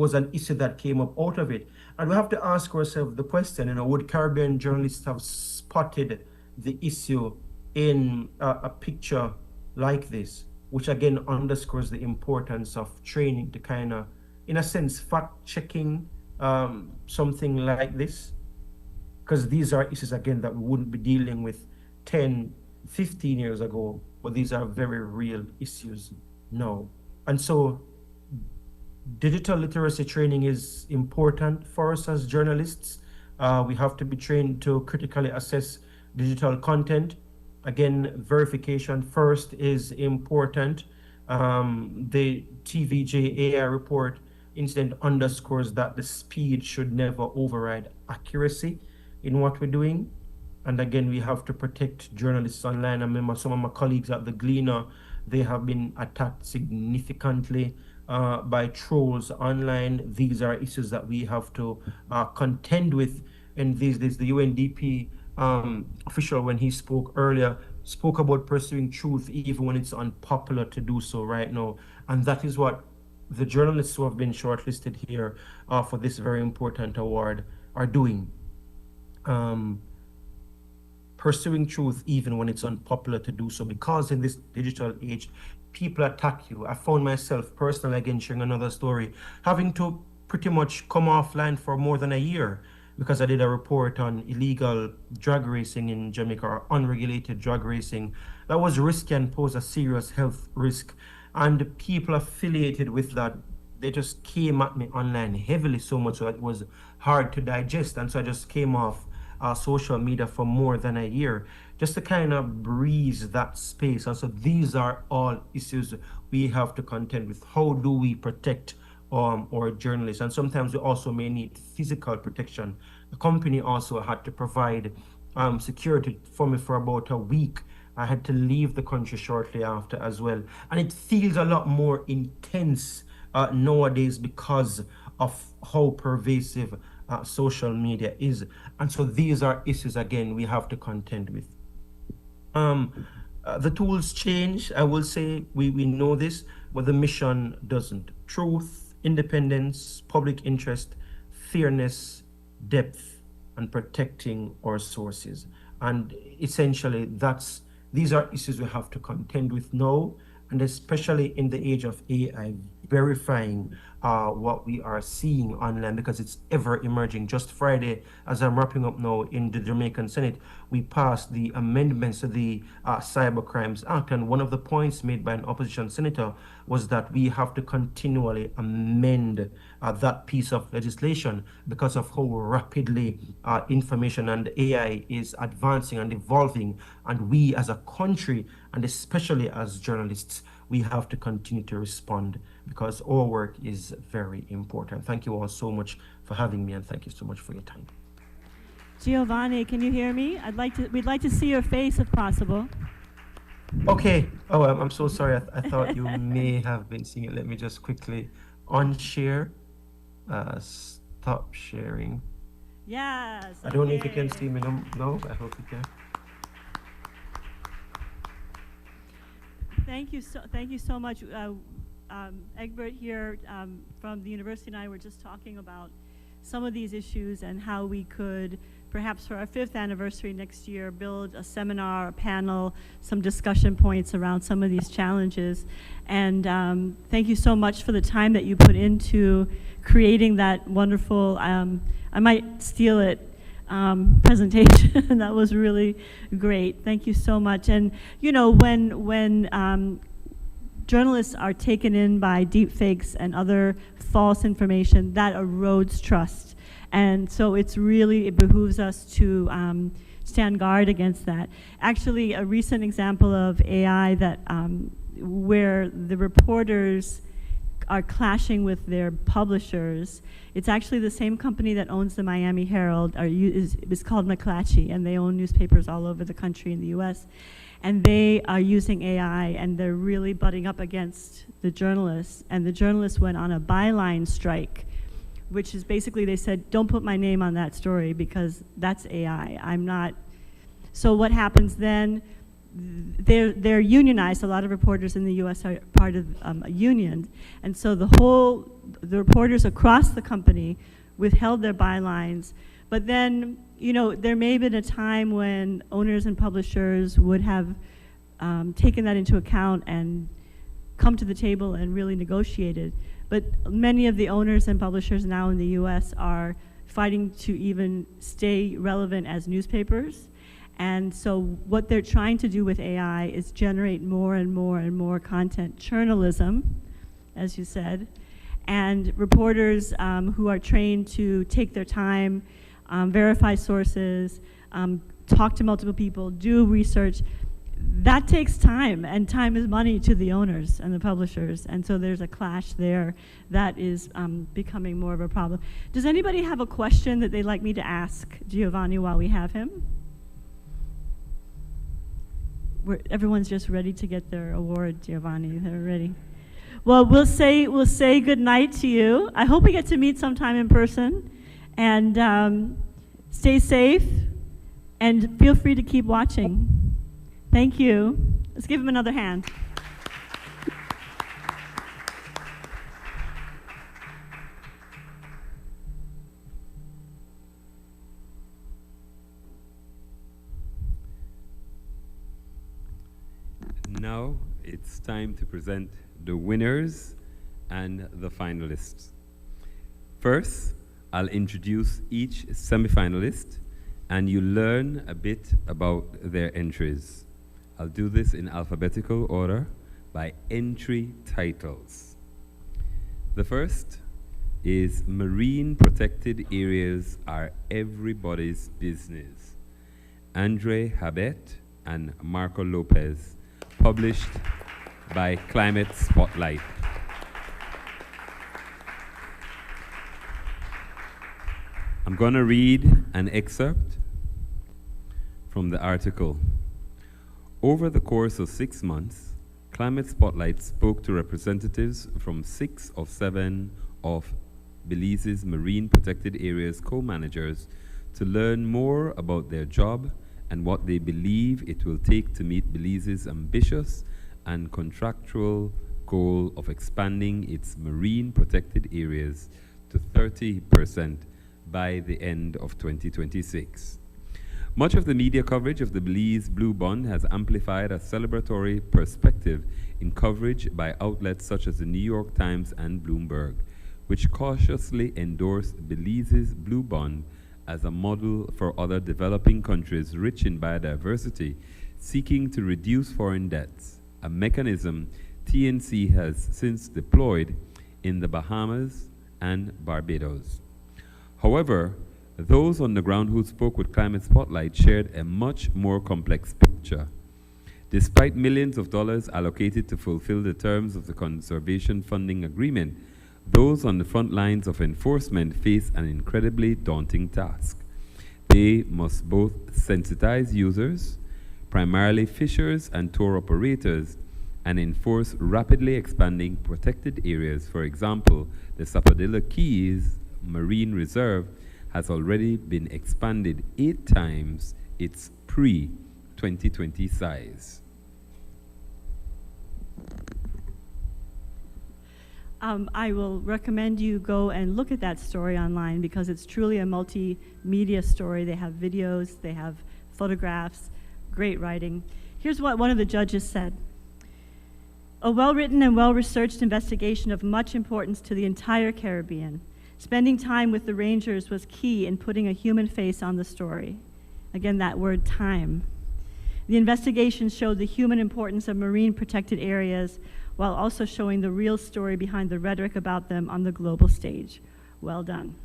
was an issue that came up out of it. And we have to ask ourselves the question, would Caribbean journalists have spotted the issue in a picture like this, which again underscores the importance of training to kind of, in a sense, fact-checking something like this, because these are issues, again, that we wouldn't be dealing with 10, 15 years ago, but these are very real issues now. And so digital literacy training is important for us as journalists. We have to be trained to critically assess digital content. Again, verification first is important. The TVJ AI report incident underscores that the speed should never override accuracy in what we're doing. And again, we have to protect journalists online. I remember some of my colleagues at the Gleaner, they have been attacked significantly by trolls online. These are issues that we have to contend with. And these days, the UNDP official, when he spoke earlier, spoke about pursuing truth even when it's unpopular to do so right now. And that is what the journalists who have been shortlisted here for this very important award are doing. Pursuing truth even when it's unpopular to do so, because in this digital age, people attack you. I found myself personally, again, sharing another story, having to pretty much come offline for more than a year because I did a report on illegal drag racing in Jamaica, or unregulated drag racing that was risky and posed a serious health risk. And the people affiliated with that, they just came at me online heavily, so much so it was hard to digest. And so I just came off social media for more than a year just to kind of breeze that space. And so these are all issues we have to contend with. How do we protect our journalists? And sometimes we also may need physical protection. The company also had to provide security for me for about a week. I had to leave the country shortly after as well. And it feels a lot more intense nowadays because of how pervasive social media is. And so these are issues, again, we have to contend with. The tools change, I will say, we know this, but the mission doesn't. Truth, independence, public interest, fairness, depth, and protecting our sources. And essentially, these are issues we have to contend with now, and especially in the age of AI, verifying what we are seeing online, because it's ever emerging. Just Friday, as I'm wrapping up now in the Jamaican Senate, we passed the amendments to the Cyber Crimes Act, and one of the points made by an opposition senator was that we have to continually amend that piece of legislation because of how rapidly information and AI is advancing and evolving, and we as a country, and especially as journalists, we have to continue to respond because our work is very important. Thank you all so much for having me, and thank you so much for your time. Giovanni, can you hear me? We'd like to see your face if possible. Okay. Oh, I'm so sorry. I thought you may have been seeing it. Let me just quickly unshare. Stop sharing. Yes. I don't know if you can see me. No, I hope you can. Thank you so much. Egbert here from the university and I were just talking about some of these issues and how we could, perhaps for our 5th anniversary next year, build a seminar, a panel, some discussion points around some of these challenges. And thank you so much for the time that you put into creating that wonderful, I might steal it, presentation. That was really great. Thank you so much. And you know, when journalists are taken in by deepfakes and other false information, that erodes trust. And so it behooves us to stand guard against that. Actually, a recent example of AI that where the reporters are clashing with their publishers. It's actually the same company that owns the Miami Herald. It's called McClatchy, and they own newspapers all over the country in the US. And they are using AI, and they're really butting up against the journalists. And the journalists went on a byline strike, which is basically they said, don't put my name on that story because that's AI. I'm not. So what happens then, they're unionized. A lot of reporters in the U.S. are part of a union. And so the reporters across the company withheld their bylines. But then, you know, there may have been a time when owners and publishers would have taken that into account and come to the table and really negotiated. But many of the owners and publishers now in the U.S. are fighting to even stay relevant as newspapers. And so what they're trying to do with AI is generate more and more and more content journalism, as you said, and reporters who are trained to take their time, verify sources, talk to multiple people, do research. That takes time, and time is money to the owners and the publishers, and so there's a clash there that is becoming more of a problem. Does anybody have a question that they'd like me to ask Giovanni while we have him? Everyone's just ready to get their award, Giovanni. They're ready. Well, we'll say good night to you. I hope we get to meet sometime in person, and stay safe, and feel free to keep watching. Thank you. Let's give him another hand. Now it's time to present the winners and the finalists. First, I'll introduce each semifinalist, and you learn a bit about their entries. I'll do this in alphabetical order by entry titles. The first is Marine Protected Areas Are Everybody's Business. Andre Habet and Marco Lopez, published by Climate Spotlight. I'm going to read an excerpt from the article. Over the course of 6 months, Climate Spotlight spoke to representatives from 6 of 7 of Belize's Marine Protected Areas co-managers to learn more about their job and what they believe it will take to meet Belize's ambitious and contractual goal of expanding its marine protected areas to 30% by the end of 2026. Much of the media coverage of the Belize Blue Bond has amplified a celebratory perspective in coverage by outlets such as the New York Times and Bloomberg, which cautiously endorsed Belize's Blue Bond as a model for other developing countries rich in biodiversity seeking to reduce foreign debts, a mechanism TNC has since deployed in the Bahamas and Barbados. However, those on the ground who spoke with Climate Spotlight shared a much more complex picture. Despite millions of dollars allocated to fulfill the terms of the conservation funding agreement, those on the front lines of enforcement face an incredibly daunting task. They must both sensitize users, primarily fishers and tour operators, and enforce rapidly expanding protected areas. For example, the Sapodilla Keys Marine Reserve has already been expanded 8 times its pre-2020 size. I will recommend you go and look at that story online because it's truly a multimedia story. They have videos, they have photographs, great writing. Here's what one of the judges said. A well-written and well-researched investigation of much importance to the entire Caribbean. Spending time with the rangers was key in putting a human face on the story. Again, that word, time. The investigation showed the human importance of marine protected areas while also showing the real story behind the rhetoric about them on the global stage. Well done.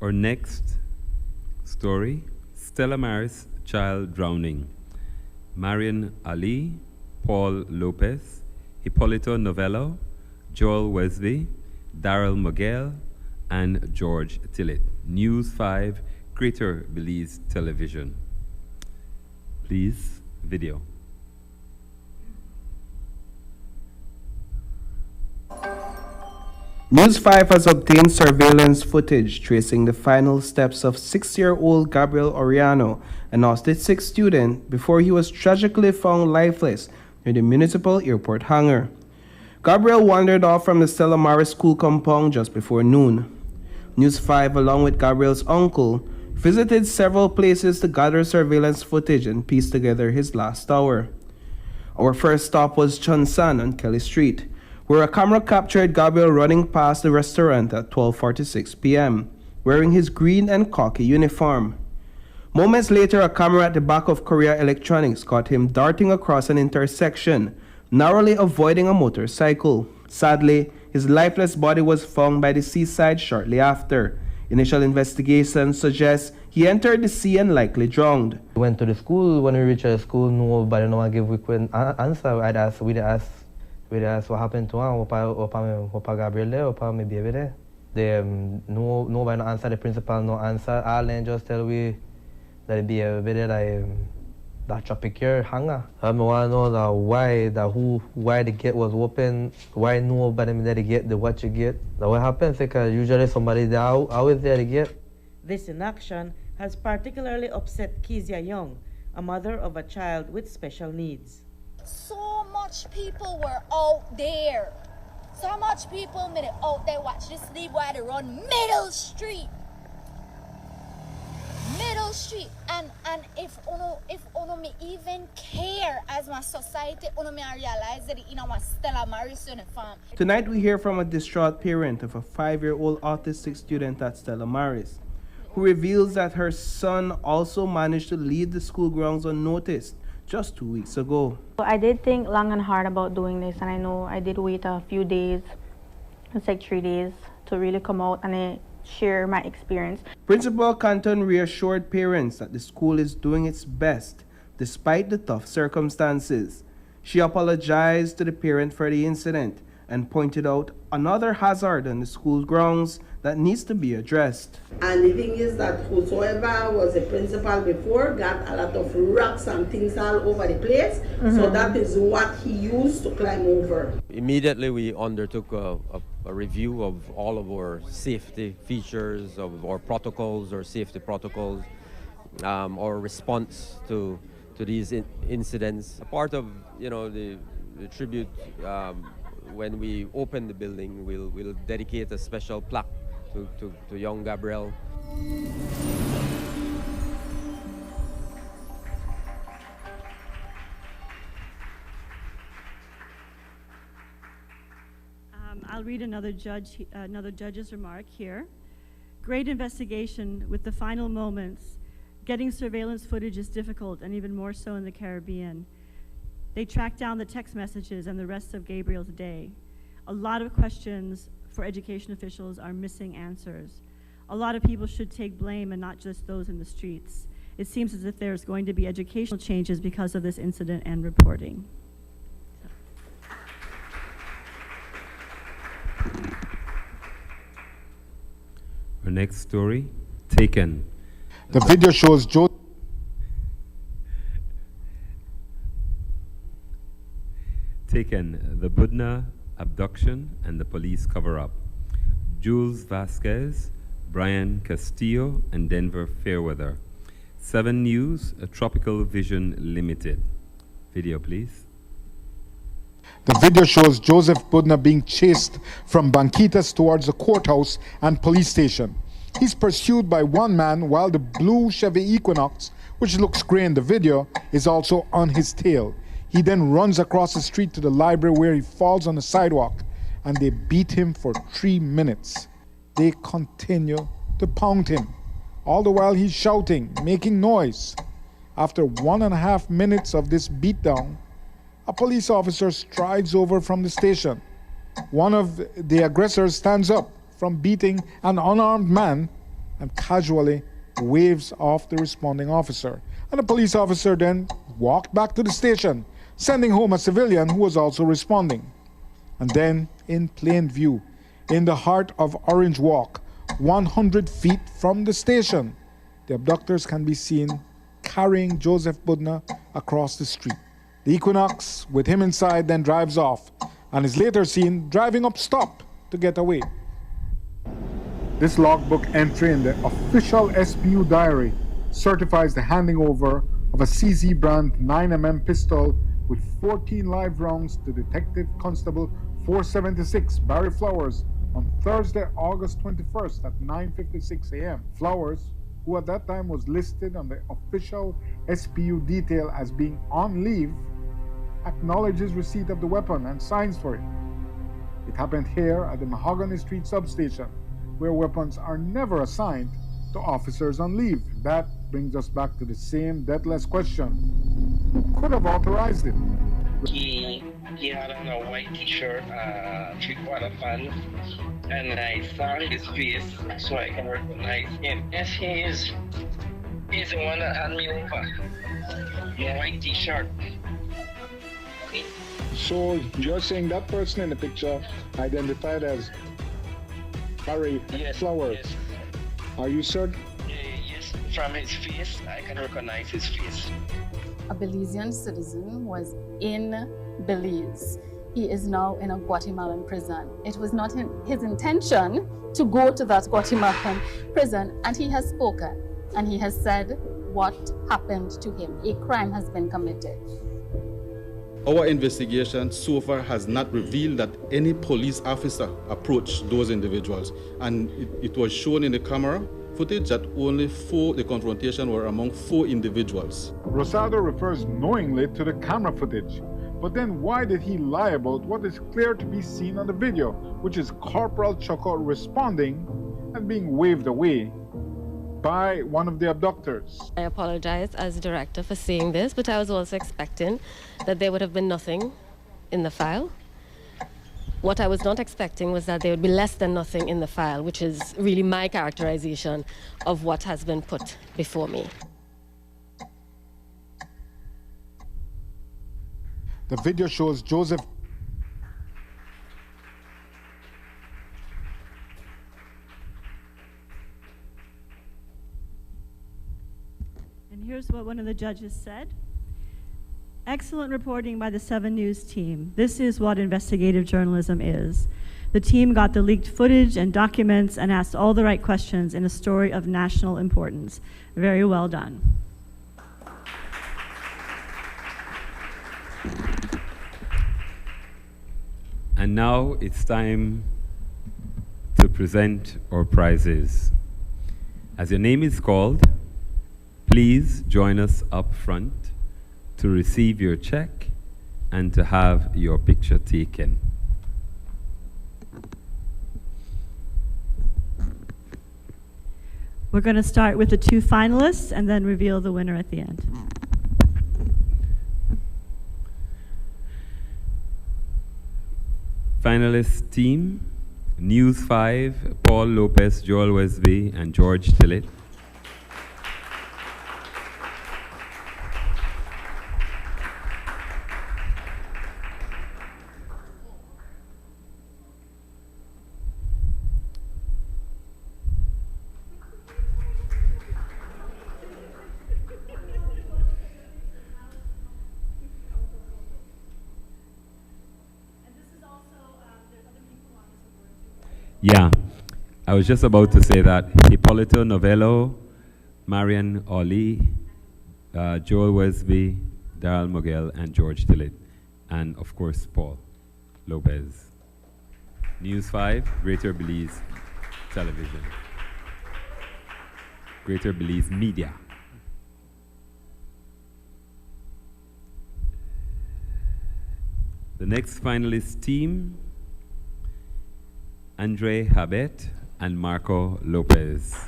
Our next story, Stella Maris, Child Drowning. Marian Ali, Paul Lopez, Hipólito Novello, Joel Wesley, Daryl Miguel, and George Tillett. News 5, Greater Belize Television. Please, video. News 5 has obtained surveillance footage tracing the final steps of 6-year-old Gabriel Oriano, an autistic student, before he was tragically found lifeless near the municipal airport hangar. Gabriel wandered off from the Stella Maris school compound just before noon. News 5, along with Gabriel's uncle, visited several places to gather surveillance footage and piece together his last hour. Our first stop was Chunsan on Kelly Street, where a camera captured Gabriel running past the restaurant at 12:46 p.m., wearing his green and khaki uniform. Moments later, a camera at the back of Korea Electronics caught him darting across an intersection, narrowly avoiding a motorcycle. Sadly, his lifeless body was found by the seaside shortly after. Initial investigations suggest he entered the sea and likely drowned. We went to the school. When we reached the school, nobody no one gave we couldn't answer. We asked what happened to him, Opa Gabriel there, Opa my baby there. Nobody no answer, the principal no answer. All then just tell we that the baby there that traffic here hangar. I want to know why the gate was open, why nobody there the gate, the what you get. That what happens because usually somebody there always there the gate. This inaction has particularly upset Kezia Young, a mother of a child with special needs. So much people were out there. So much people made it out there watch this sleep while they run Middle Street. Middle Street. And if uno me even care as my society, uno me realize that in our Stella Maris uniform. Tonight we hear from a distraught parent of a 5-year-old autistic student at Stella Maris, who reveals that her son also managed to leave the school grounds unnoticed just 2 weeks ago. I did think long and hard about doing this, and I know I did wait a few days, it's like 3 days, to really come out and share my experience. Principal Canton reassured parents that the school is doing its best despite the tough circumstances. She apologized to the parent for the incident and pointed out another hazard on the school grounds that needs to be addressed. And the thing is that whosoever was a principal before got a lot of rocks and things all over the place. So that is what he used to climb over. Immediately we undertook a review of all of our safety features, of our protocols, our safety protocols, our response to these incidents. A part of the tribute, when we open the building, we'll dedicate a special plaque to young Gabriel. I'll read another judge's remark here. Great investigation with the final moments. Getting surveillance footage is difficult, and even more so in the Caribbean. They tracked down the text messages and the rest of Gabriel's day. A lot of questions for education officials are missing answers. A lot of people should take blame and not just those in the streets. It seems as if there's going to be educational changes because of this incident and reporting. Our next story, Taken. The video shows Joe. Taken, the Budna abduction and the police cover-up. Jules Vasquez, Brian Castillo, and Denver Fairweather. 7 News, a Tropical Vision Limited. Video, please. The video shows Joseph Budna being chased from Banquitas towards the courthouse and police station. He's pursued by one man while the blue Chevy Equinox, which looks grey in the video, is also on his tail. He then runs across the street to the library where he falls on the sidewalk, and they beat him for 3 minutes. They continue to pound him. All the while he's shouting, making noise. After 1.5 minutes of this beatdown, a police officer strides over from the station. One of the aggressors stands up from beating an unarmed man and casually waves off the responding officer. And the police officer then walked back to the station, sending home a civilian who was also responding. And then, in plain view, in the heart of Orange Walk, 100 feet from the station, the abductors can be seen carrying Joseph Budna across the street. The Equinox, with him inside, then drives off and is later seen driving up stop to get away. This logbook entry in the official SPU diary certifies the handing over of a CZ brand 9mm pistol with 14 live rounds to Detective Constable 476 Barry Flowers on Thursday, August 21st at 9:56 a.m. Flowers, who at that time was listed on the official SPU detail as being on leave, acknowledges receipt of the weapon and signs for it. It happened here at the Mahogany Street substation, where weapons are never assigned to officers on leave. That brings us back to the same deathless question. Who could have authorized it? He had on a white t-shirt, three-quarter pants, and I saw his face, so I can recognize him. Yes, he's the one that had me over. The white t-shirt. So you're saying that person in the picture identified as Barry Flowers? Yes. Are you certain? Yes, from his face, I can recognize his face. A Belizean citizen was in Belize. He is now in a Guatemalan prison. It was not his intention to go to that Guatemalan prison, and he has spoken, and he has said what happened to him. A crime has been committed. Our investigation so far has not revealed that any police officer approached those individuals, and it was shown in the camera footage that only the confrontation were among 4 individuals. Rosado refers knowingly to the camera footage, but then why did he lie about what is clear to be seen on the video, which is Corporal Choco responding and being waved away by one of the abductors? I apologize as director for saying this, but I was also expecting that there would have been nothing in the file. What I was not expecting was that there would be less than nothing in the file, which is really my characterization of what has been put before me. The video shows Joseph. And here's what one of the judges said. Excellent reporting by the 7 News team. This is what investigative journalism is. The team got the leaked footage and documents and asked all the right questions in a story of national importance. Very well done. And now it's time to present our prizes. As your name is called, please join us up front to receive your check and to have your picture taken. We're going to start with the 2 finalists and then reveal the winner at the end. Finalist team, News 5, Paul Lopez, Joel Westby, and George Tillett. Yeah, I was just about to say that Hipólito Novello, Marian Oli, Joel Westby, Daryl Mogel, and George Tillett, and of course Paul Lopez. News 5, Greater Belize Television. Greater Belize Media. The next finalist team, Andre Habet and Marco Lopez.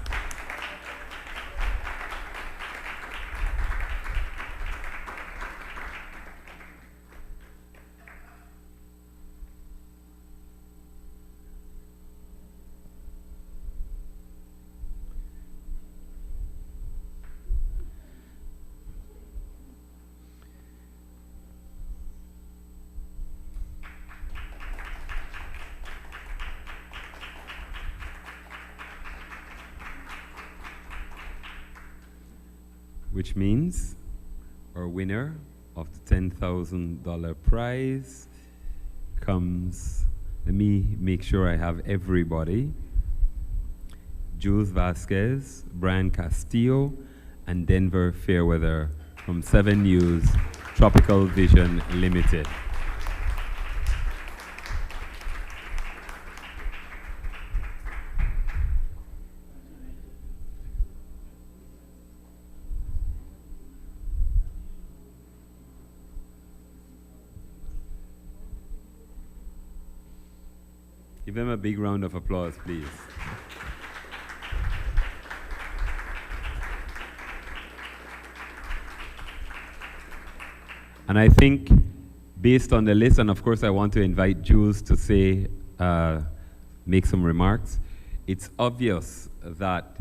Which means our winner of the $10,000 prize comes Let me make sure I have everybody. Jules Vasquez, Brian Castillo, and Denver Fairweather from 7 News Tropical Vision Limited. Give them a big round of applause, please. And I think, based on the list, and of course I want to invite Jules to say, make some remarks, it's obvious that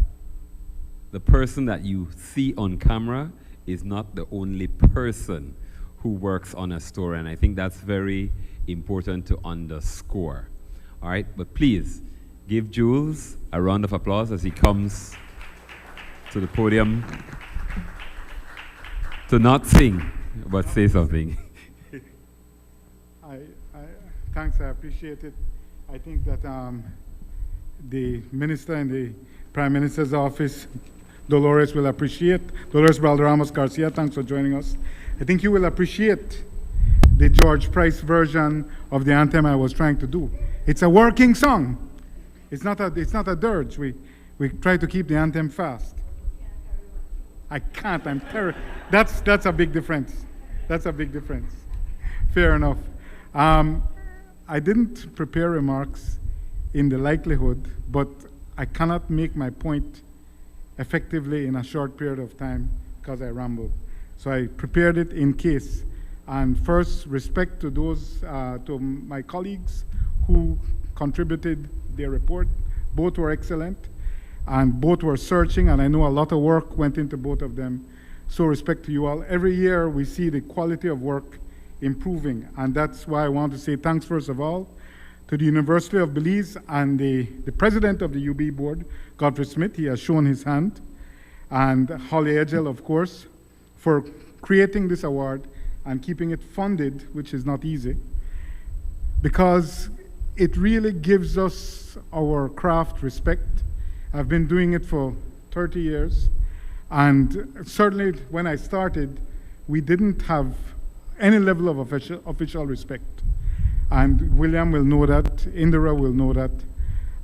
the person that you see on camera is not the only person who works on a story, and I think that's very important to underscore. All right, but please give Jules a round of applause as he comes to the podium to not sing, but say something. Thanks, I appreciate it. I think that the minister in the Prime Minister's office, Dolores, will appreciate. Dolores Valderramos Garcia, thanks for joining us. I think you will appreciate the George Price version of the anthem I was trying to do. It's a working song. It's not a dirge. We try to keep the anthem fast. I can't, I'm terrible. That's a big difference. That's a big difference. Fair enough. I didn't prepare remarks in the likelihood, but I cannot make my point effectively in a short period of time because I ramble. So I prepared it in case. And first, respect to those, to my colleagues who contributed their report. Both were excellent, and both were searching, and I know a lot of work went into both of them. So respect to you all. Every year we see the quality of work improving, and that's why I want to say thanks, first of all, to the University of Belize and the president of the UB board, Godfrey Smith. He has shown his hand, and Holly Edgell, of course, for creating this award and keeping it funded, which is not easy, because it really gives us our craft respect. I've been doing it for 30 years, and certainly when I started, we didn't have any level of official respect. And William will know that, Indira will know that.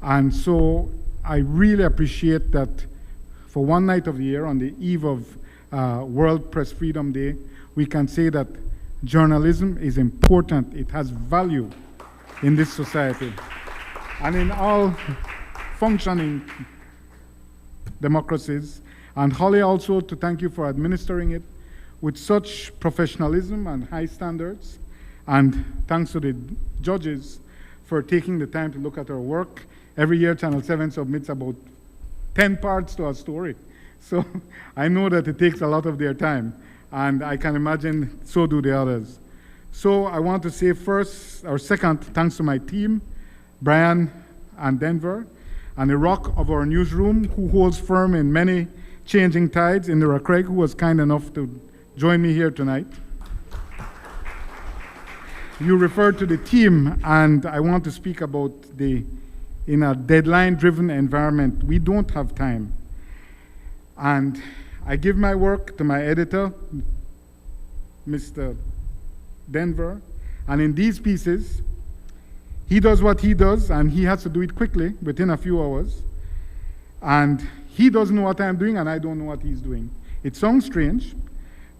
And so I really appreciate that for one night of the year, on the eve of World Press Freedom Day, we can say that journalism is important. It has value in this society and in all functioning democracies. And Holly, also to thank you for administering it with such professionalism and high standards. And thanks to the judges for taking the time to look at our work. Every year Channel 7 submits about 10 parts to our story. So I know that it takes a lot of their time, and I can imagine so do the others. So I want to say first, or second, thanks to my team, Brian and Denver, and the rock of our newsroom who holds firm in many changing tides, Indira Craig, who was kind enough to join me here tonight. You referred to the team, and I want to speak about in a deadline-driven environment, we don't have time. And I give my work to my editor, Mr. Denver, and in these pieces, he does what he does, and he has to do it quickly, within a few hours. And he doesn't know what I'm doing, and I don't know what he's doing. It sounds strange,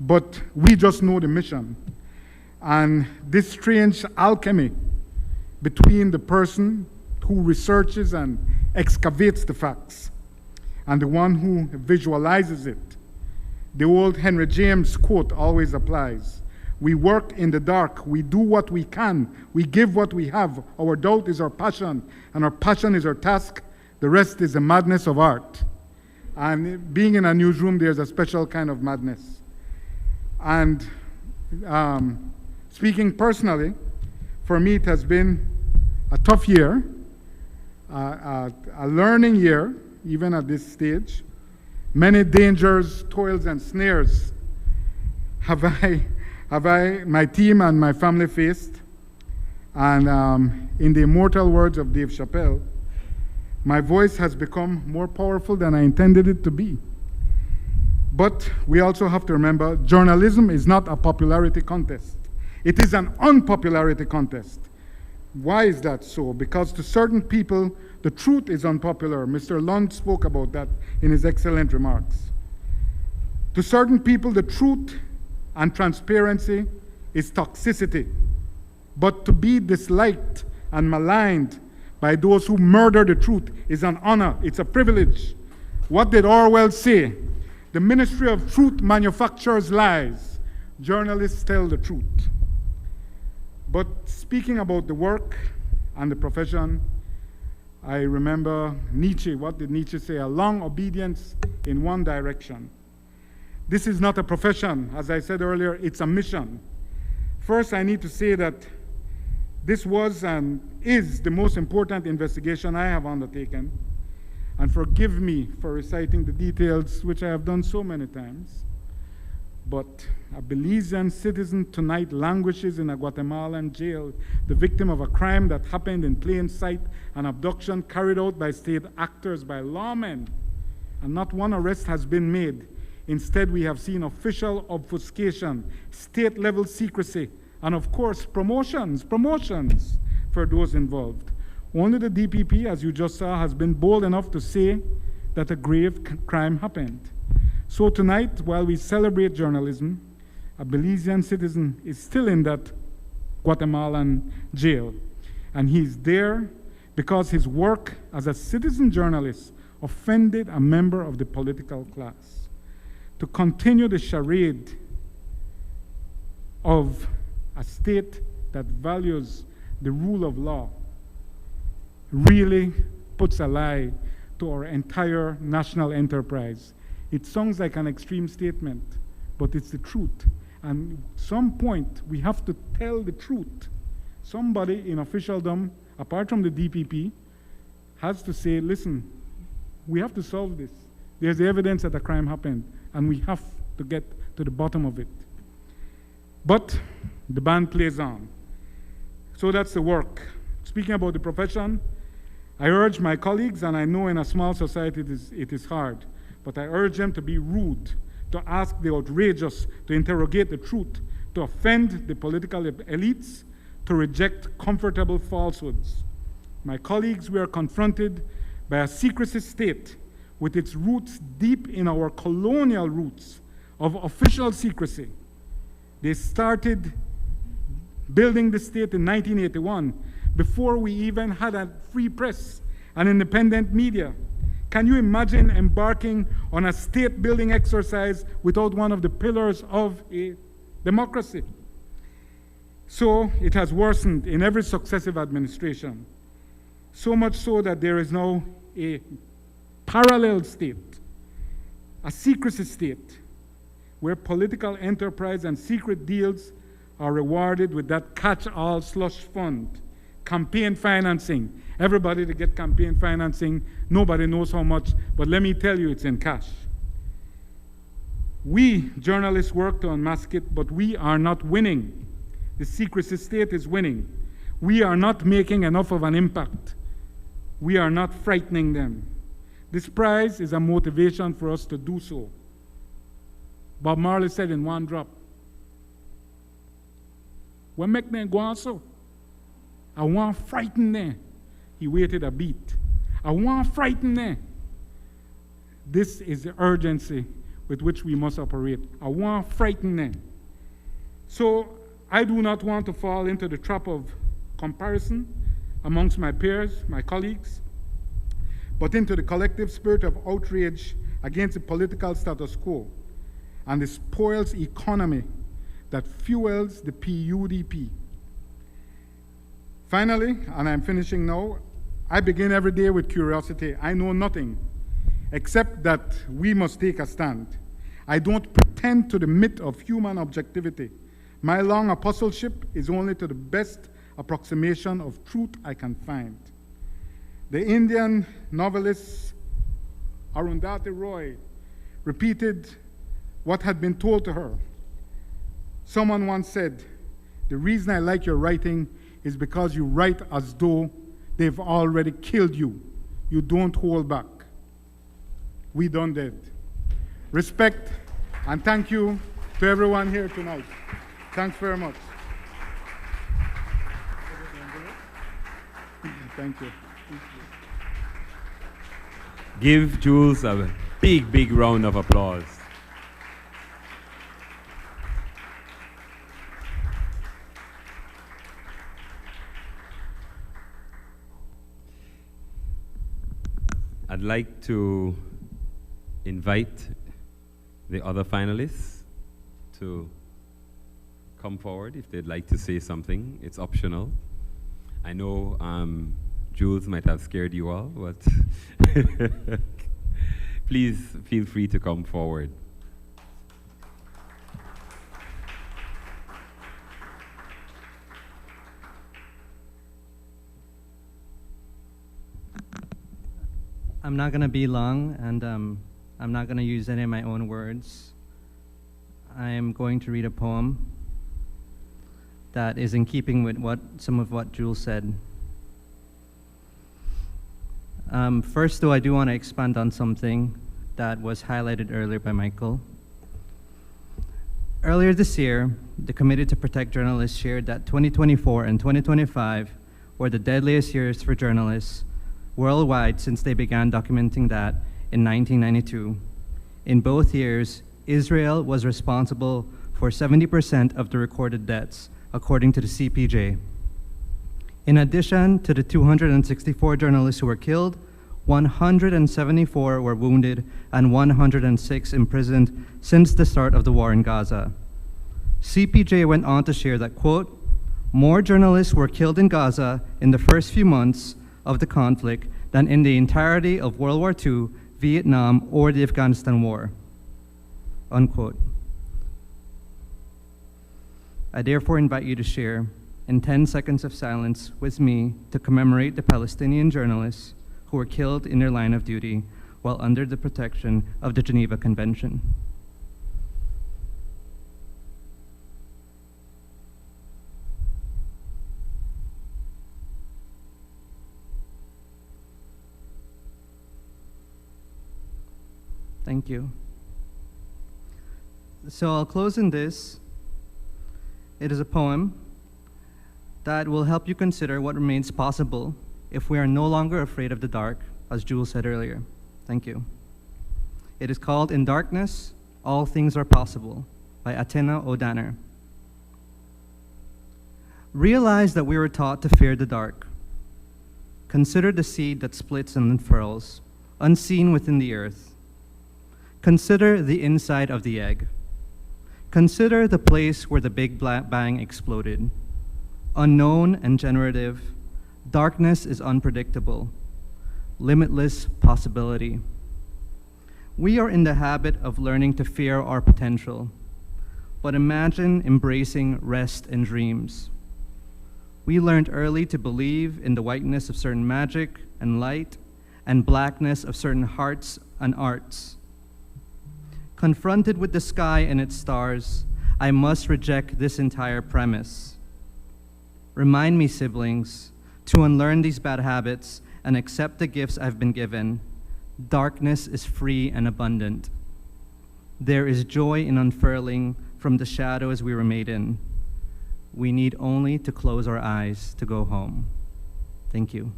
but we just know the mission. And this strange alchemy between the person who researches and excavates the facts and the one who visualizes it. The old Henry James quote always applies. We work in the dark, we do what we can, we give what we have. Our doubt is our passion, and our passion is our task. The rest is the madness of art. And being in a newsroom, there's a special kind of madness. And speaking personally, for me it has been a tough year, a learning year, even at this stage. Many dangers, toils, and snares have I, my team and my family faced. And in the immortal words of Dave Chappelle, my voice has become more powerful than I intended it to be. But we also have to remember, journalism is not a popularity contest. It is an unpopularity contest. Why is that so? Because to certain people, the truth is unpopular. Mr. Lund spoke about that in his excellent remarks. To certain people, the truth and transparency is toxicity. But to be disliked and maligned by those who murder the truth is an honor, it's a privilege. What did Orwell say? The Ministry of Truth manufactures lies. Journalists tell the truth. But speaking about the work and the profession, I remember Nietzsche. What did Nietzsche say? A long obedience in one direction. This is not a profession. As I said earlier, it's a mission. First, I need to say that this was and is the most important investigation I have undertaken. And forgive me for reciting the details, which I have done so many times. But a Belizean citizen tonight languishes in a Guatemalan jail, the victim of a crime that happened in plain sight, an abduction carried out by state actors, by lawmen. And not one arrest has been made. Instead, we have seen official obfuscation, state-level secrecy, and of course, promotions for those involved. Only the DPP, as you just saw, has been bold enough to say that a grave crime happened. So tonight, while we celebrate journalism, a Belizean citizen is still in that Guatemalan jail. And he's there because his work as a citizen journalist offended a member of the political class. To continue the charade of a state that values the rule of law really puts a lie to our entire national enterprise. It sounds like an extreme statement, but it's the truth. And at some point, we have to tell the truth. Somebody in officialdom, apart from the DPP, has to say, listen, we have to solve this. There's evidence that a crime happened, and we have to get to the bottom of it. But the band plays on. So that's the work. Speaking about the profession, I urge my colleagues, and I know in a small society it is hard, but I urge them to be rude, to ask the outrageous, to interrogate the truth, to offend the political elites, to reject comfortable falsehoods. My colleagues, we are confronted by a secrecy state with its roots deep in our colonial roots of official secrecy. They started building the state in 1981, before we even had a free press, an independent media. Can you imagine embarking on a state-building exercise without one of the pillars of a democracy? So it has worsened in every successive administration, so much so that there is now a parallel state, a secrecy state, where political enterprise and secret deals are rewarded with that catch-all slush fund. Campaign financing. Everybody to get campaign financing. Nobody knows how much, but let me tell you, it's in cash. We journalists work to unmask it, but we are not winning. The secrecy state is winning. We are not making enough of an impact. We are not frightening them. This prize is a motivation for us to do so. Bob Marley said in one drop, "What make them go on so? I want to frighten them." He waited a beat. "I want to frighten them." This is the urgency with which we must operate. I want to frighten them. So I do not want to fall into the trap of comparison amongst my peers, my colleagues, but into the collective spirit of outrage against the political status quo and the spoils economy that fuels the PUDP. Finally, and I'm finishing now, I begin every day with curiosity. I know nothing except that we must take a stand. I don't pretend to the myth of human objectivity. My long apostleship is only to the best approximation of truth I can find. The Indian novelist Arundhati Roy repeated what had been told to her. Someone once said, "The reason I like your writing is because you write as though they've already killed you. You don't hold back. We done that. Respect and thank you to everyone here tonight. Thanks very much. Thank you. Give Jules a big, big round of applause. I'd like to invite the other finalists to come forward if they'd like to say something. It's optional. I know Jules might have scared you all, but please feel free to come forward. I'm not going to be long, and I'm not going to use any of my own words. I am going to read a poem that is in keeping with some of what Jules said. First, though, I do want to expand on something that was highlighted earlier by Michael. Earlier this year, the Committee to Protect Journalists shared that 2024 and 2025 were the deadliest years for journalists worldwide since they began documenting that in 1992. In both years, Israel was responsible for 70% of the recorded deaths, according to the CPJ. In addition to the 264 journalists who were killed, 174 were wounded and 106 imprisoned since the start of the war in Gaza. CPJ went on to share that, quote, more journalists were killed in Gaza in the first few months of the conflict than in the entirety of World War II, Vietnam, or the Afghanistan War, unquote. I therefore invite you to share in 10 seconds of silence with me to commemorate the Palestinian journalists who were killed in their line of duty while under the protection of the Geneva Convention. Thank you. So I'll close in this. It is a poem that will help you consider what remains possible if we are no longer afraid of the dark, as Jules said earlier. Thank you. It is called In Darkness, All Things Are Possible by Athena O'Danner. Realize that we were taught to fear the dark. Consider the seed that splits and unfurls, unseen within the earth. Consider the inside of the egg. Consider the place where the Big Bang exploded. Unknown and generative, darkness is unpredictable, limitless possibility. We are in the habit of learning to fear our potential, but imagine embracing rest and dreams. We learned early to believe in the whiteness of certain magic and light and blackness of certain hearts and arts. Confronted with the sky and its stars, I must reject this entire premise. Remind me, siblings, to unlearn these bad habits and accept the gifts I've been given. Darkness is free and abundant. There is joy in unfurling from the shadows we were made in. We need only to close our eyes to go home. Thank you.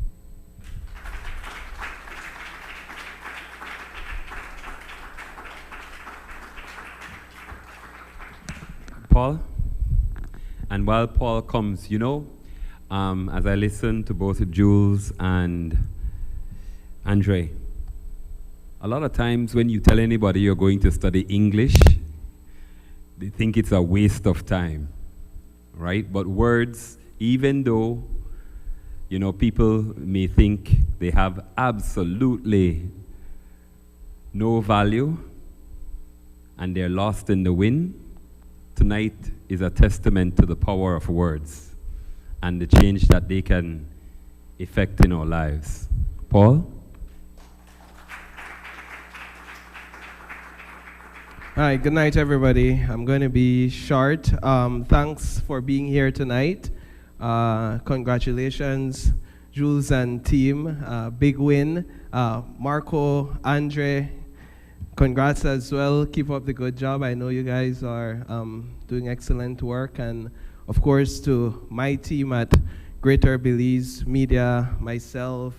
Paul. And while Paul comes, you know, as I listen to both Jules and Andre, a lot of times when you tell anybody you're going to study English, they think it's a waste of time, right? But words, even though, you know, people may think they have absolutely no value and they're lost in the wind, tonight is a testament to the power of words and the change that they can effect in our lives. Paul? All right, good night, everybody. I'm going to be short. Thanks for being here tonight. Congratulations, Jules and team. Big win. Marco, Andre, congrats as well. Keep up the good job. I know you guys are doing excellent work. And of course, to my team at Greater Belize Media, myself,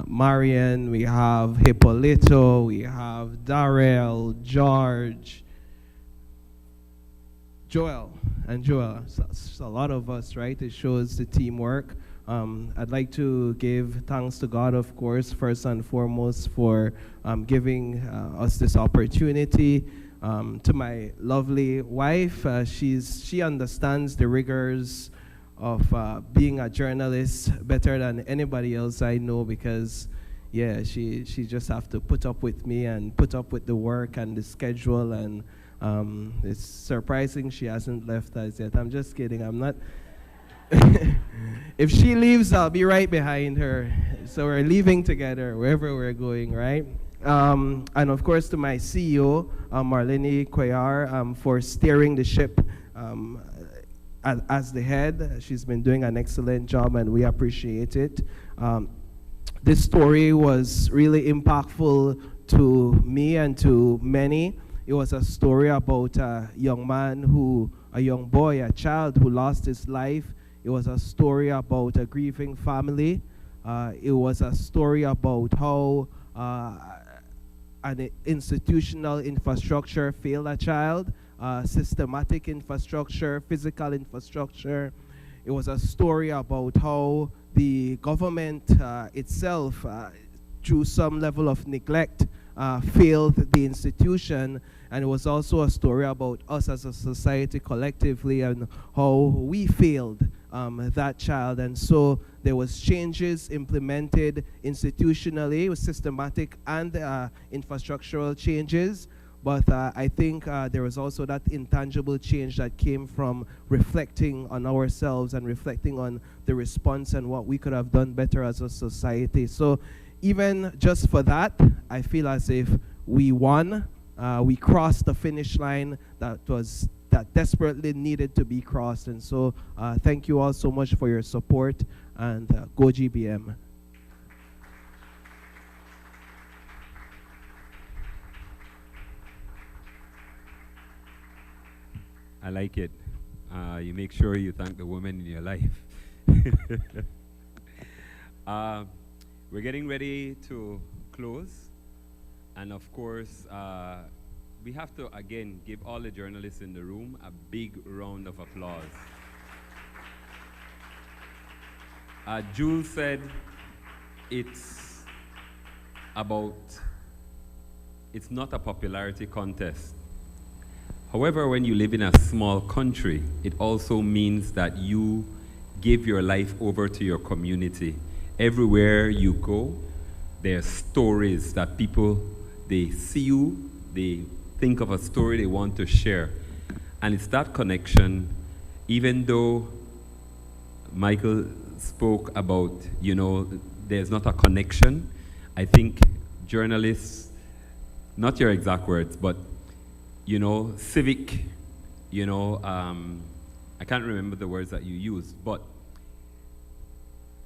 Marian, we have Hippolito, we have Darrell, George, Joel, and Joel. So it's a lot of us, right? It shows the teamwork. I'd like to give thanks to God, of course, first and foremost, for giving us this opportunity. To my lovely wife, she understands the rigors of being a journalist better than anybody else I know, because yeah, she just have to put up with me and put up with the work and the schedule, and it's surprising she hasn't left us yet. I'm just kidding. I'm not. If she leaves, I'll be right behind her. So we're leaving together wherever we're going, right? And of course to my CEO, Marlene Cuellar, for steering the ship as the head. She's been doing an excellent job and we appreciate it. This story was really impactful to me and to many. It was a story about a young man a young boy, a child who lost his life. It was a story about a grieving family. It was a story about how an institutional infrastructure failed a child, systematic infrastructure, physical infrastructure. It was a story about how the government itself, through some level of neglect, failed the institution. And it was also a story about us as a society collectively and how we failed that child. And so there was changes implemented institutionally, with systematic and infrastructural changes. But I think there was also that intangible change that came from reflecting on ourselves and reflecting on the response and what we could have done better as a society. So even just for that, I feel as if we won. We crossed the finish line that desperately needed to be crossed. And so thank you all so much for your support, and go GBM. I like it. You make sure you thank the women in your life. We're getting ready to close. And of course, we have to, again, give all the journalists in the room a big round of applause. Jules said it's not a popularity contest. However, when you live in a small country, it also means that you give your life over to your community. Everywhere you go, there are stories that people, they see you, they think of a story they want to share. And it's that connection, even though Michael spoke about, there's not a connection. I think journalists, not your exact words, but civic, I can't remember the words that you used, but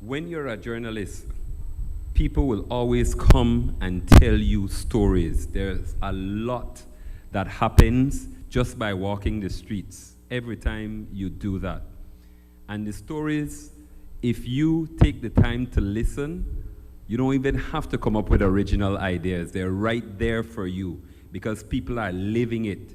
when you're a journalist, people will always come and tell you stories. There's a lot that happens just by walking the streets every time you do that. And the stories, if you take the time to listen, you don't even have to come up with original ideas. They're right there for you, because people are living it.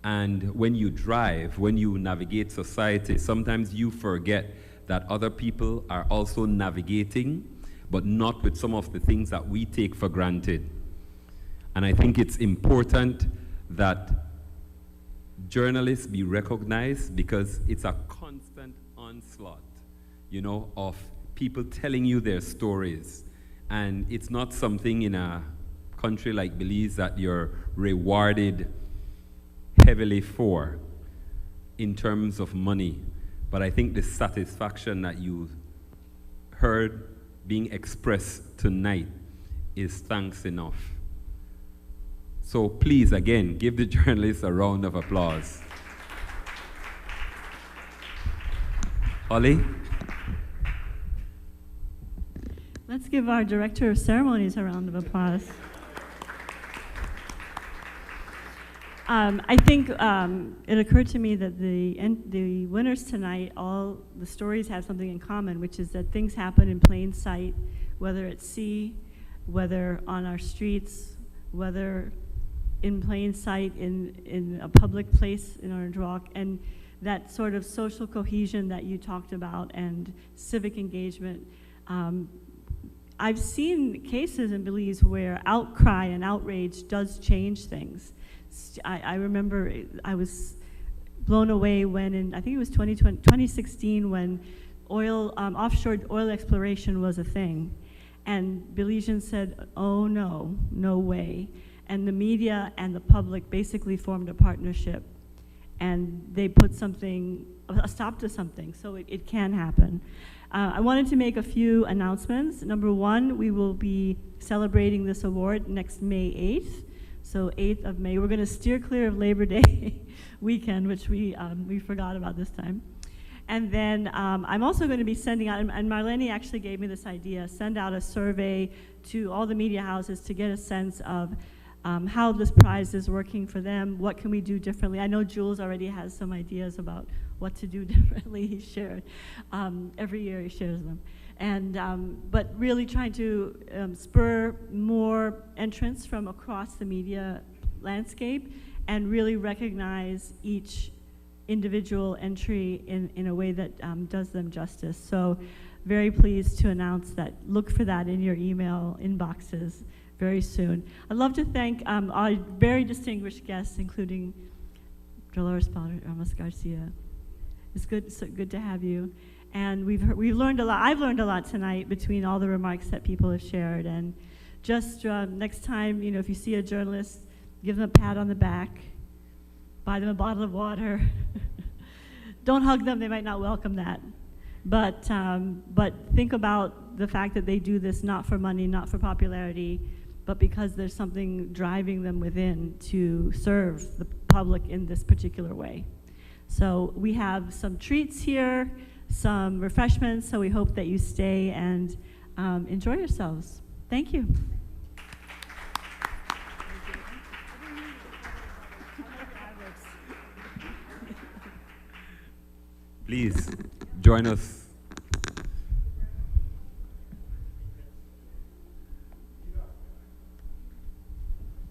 And when you drive, when you navigate society, sometimes you forget that other people are also navigating, but not with some of the things that we take for granted. And I think it's important that journalists be recognized, because it's a constant onslaught, of people telling you their stories. And it's not something in a country like Belize that you're rewarded heavily for in terms of money. But I think the satisfaction that you heard being expressed tonight is thanks enough. So please, again, give the journalists a round of applause. Holly? Let's give our Director of Ceremonies a round of applause. I think it occurred to me that the winners tonight, all the stories have something in common, which is that things happen in plain sight, whether at sea, whether on our streets, whether in plain sight in a public place in Orange Walk, and that sort of social cohesion that you talked about and civic engagement. I've seen cases in Belize where outcry and outrage does change things. I remember I was blown away when I think it was 2016 when offshore oil exploration was a thing. And Belizeans said, oh no, no way. And the media and the public basically formed a partnership and they put a stop to something, so it can happen. I wanted to make a few announcements. Number one, we will be celebrating this award next May 8th. So 8th of May, we're going to steer clear of Labor Day weekend, which we forgot about this time. And then I'm also going to be sending out, and Marlene actually gave me this idea, send out a survey to all the media houses to get a sense of how this prize is working for them, what can we do differently. I know Jules already has some ideas about what to do differently, he shared. Every year he shares them. And, but really trying to spur more entrance from across the media landscape and really recognize each individual entry in a way that does them justice. So very pleased to announce that. Look for that in your email inboxes very soon. I'd love to thank our very distinguished guests, including Dolores Ramos Garcia. It's good to have you. And we've learned a lot. I've learned a lot tonight between all the remarks that people have shared. And just next time, if you see a journalist, give them a pat on the back, buy them a bottle of water. Don't hug them; they might not welcome that. But think about the fact that they do this not for money, not for popularity, but because there's something driving them within to serve the public in this particular way. So we have some treats here, some refreshments, so we hope that you stay and enjoy yourselves. Thank you. Please join us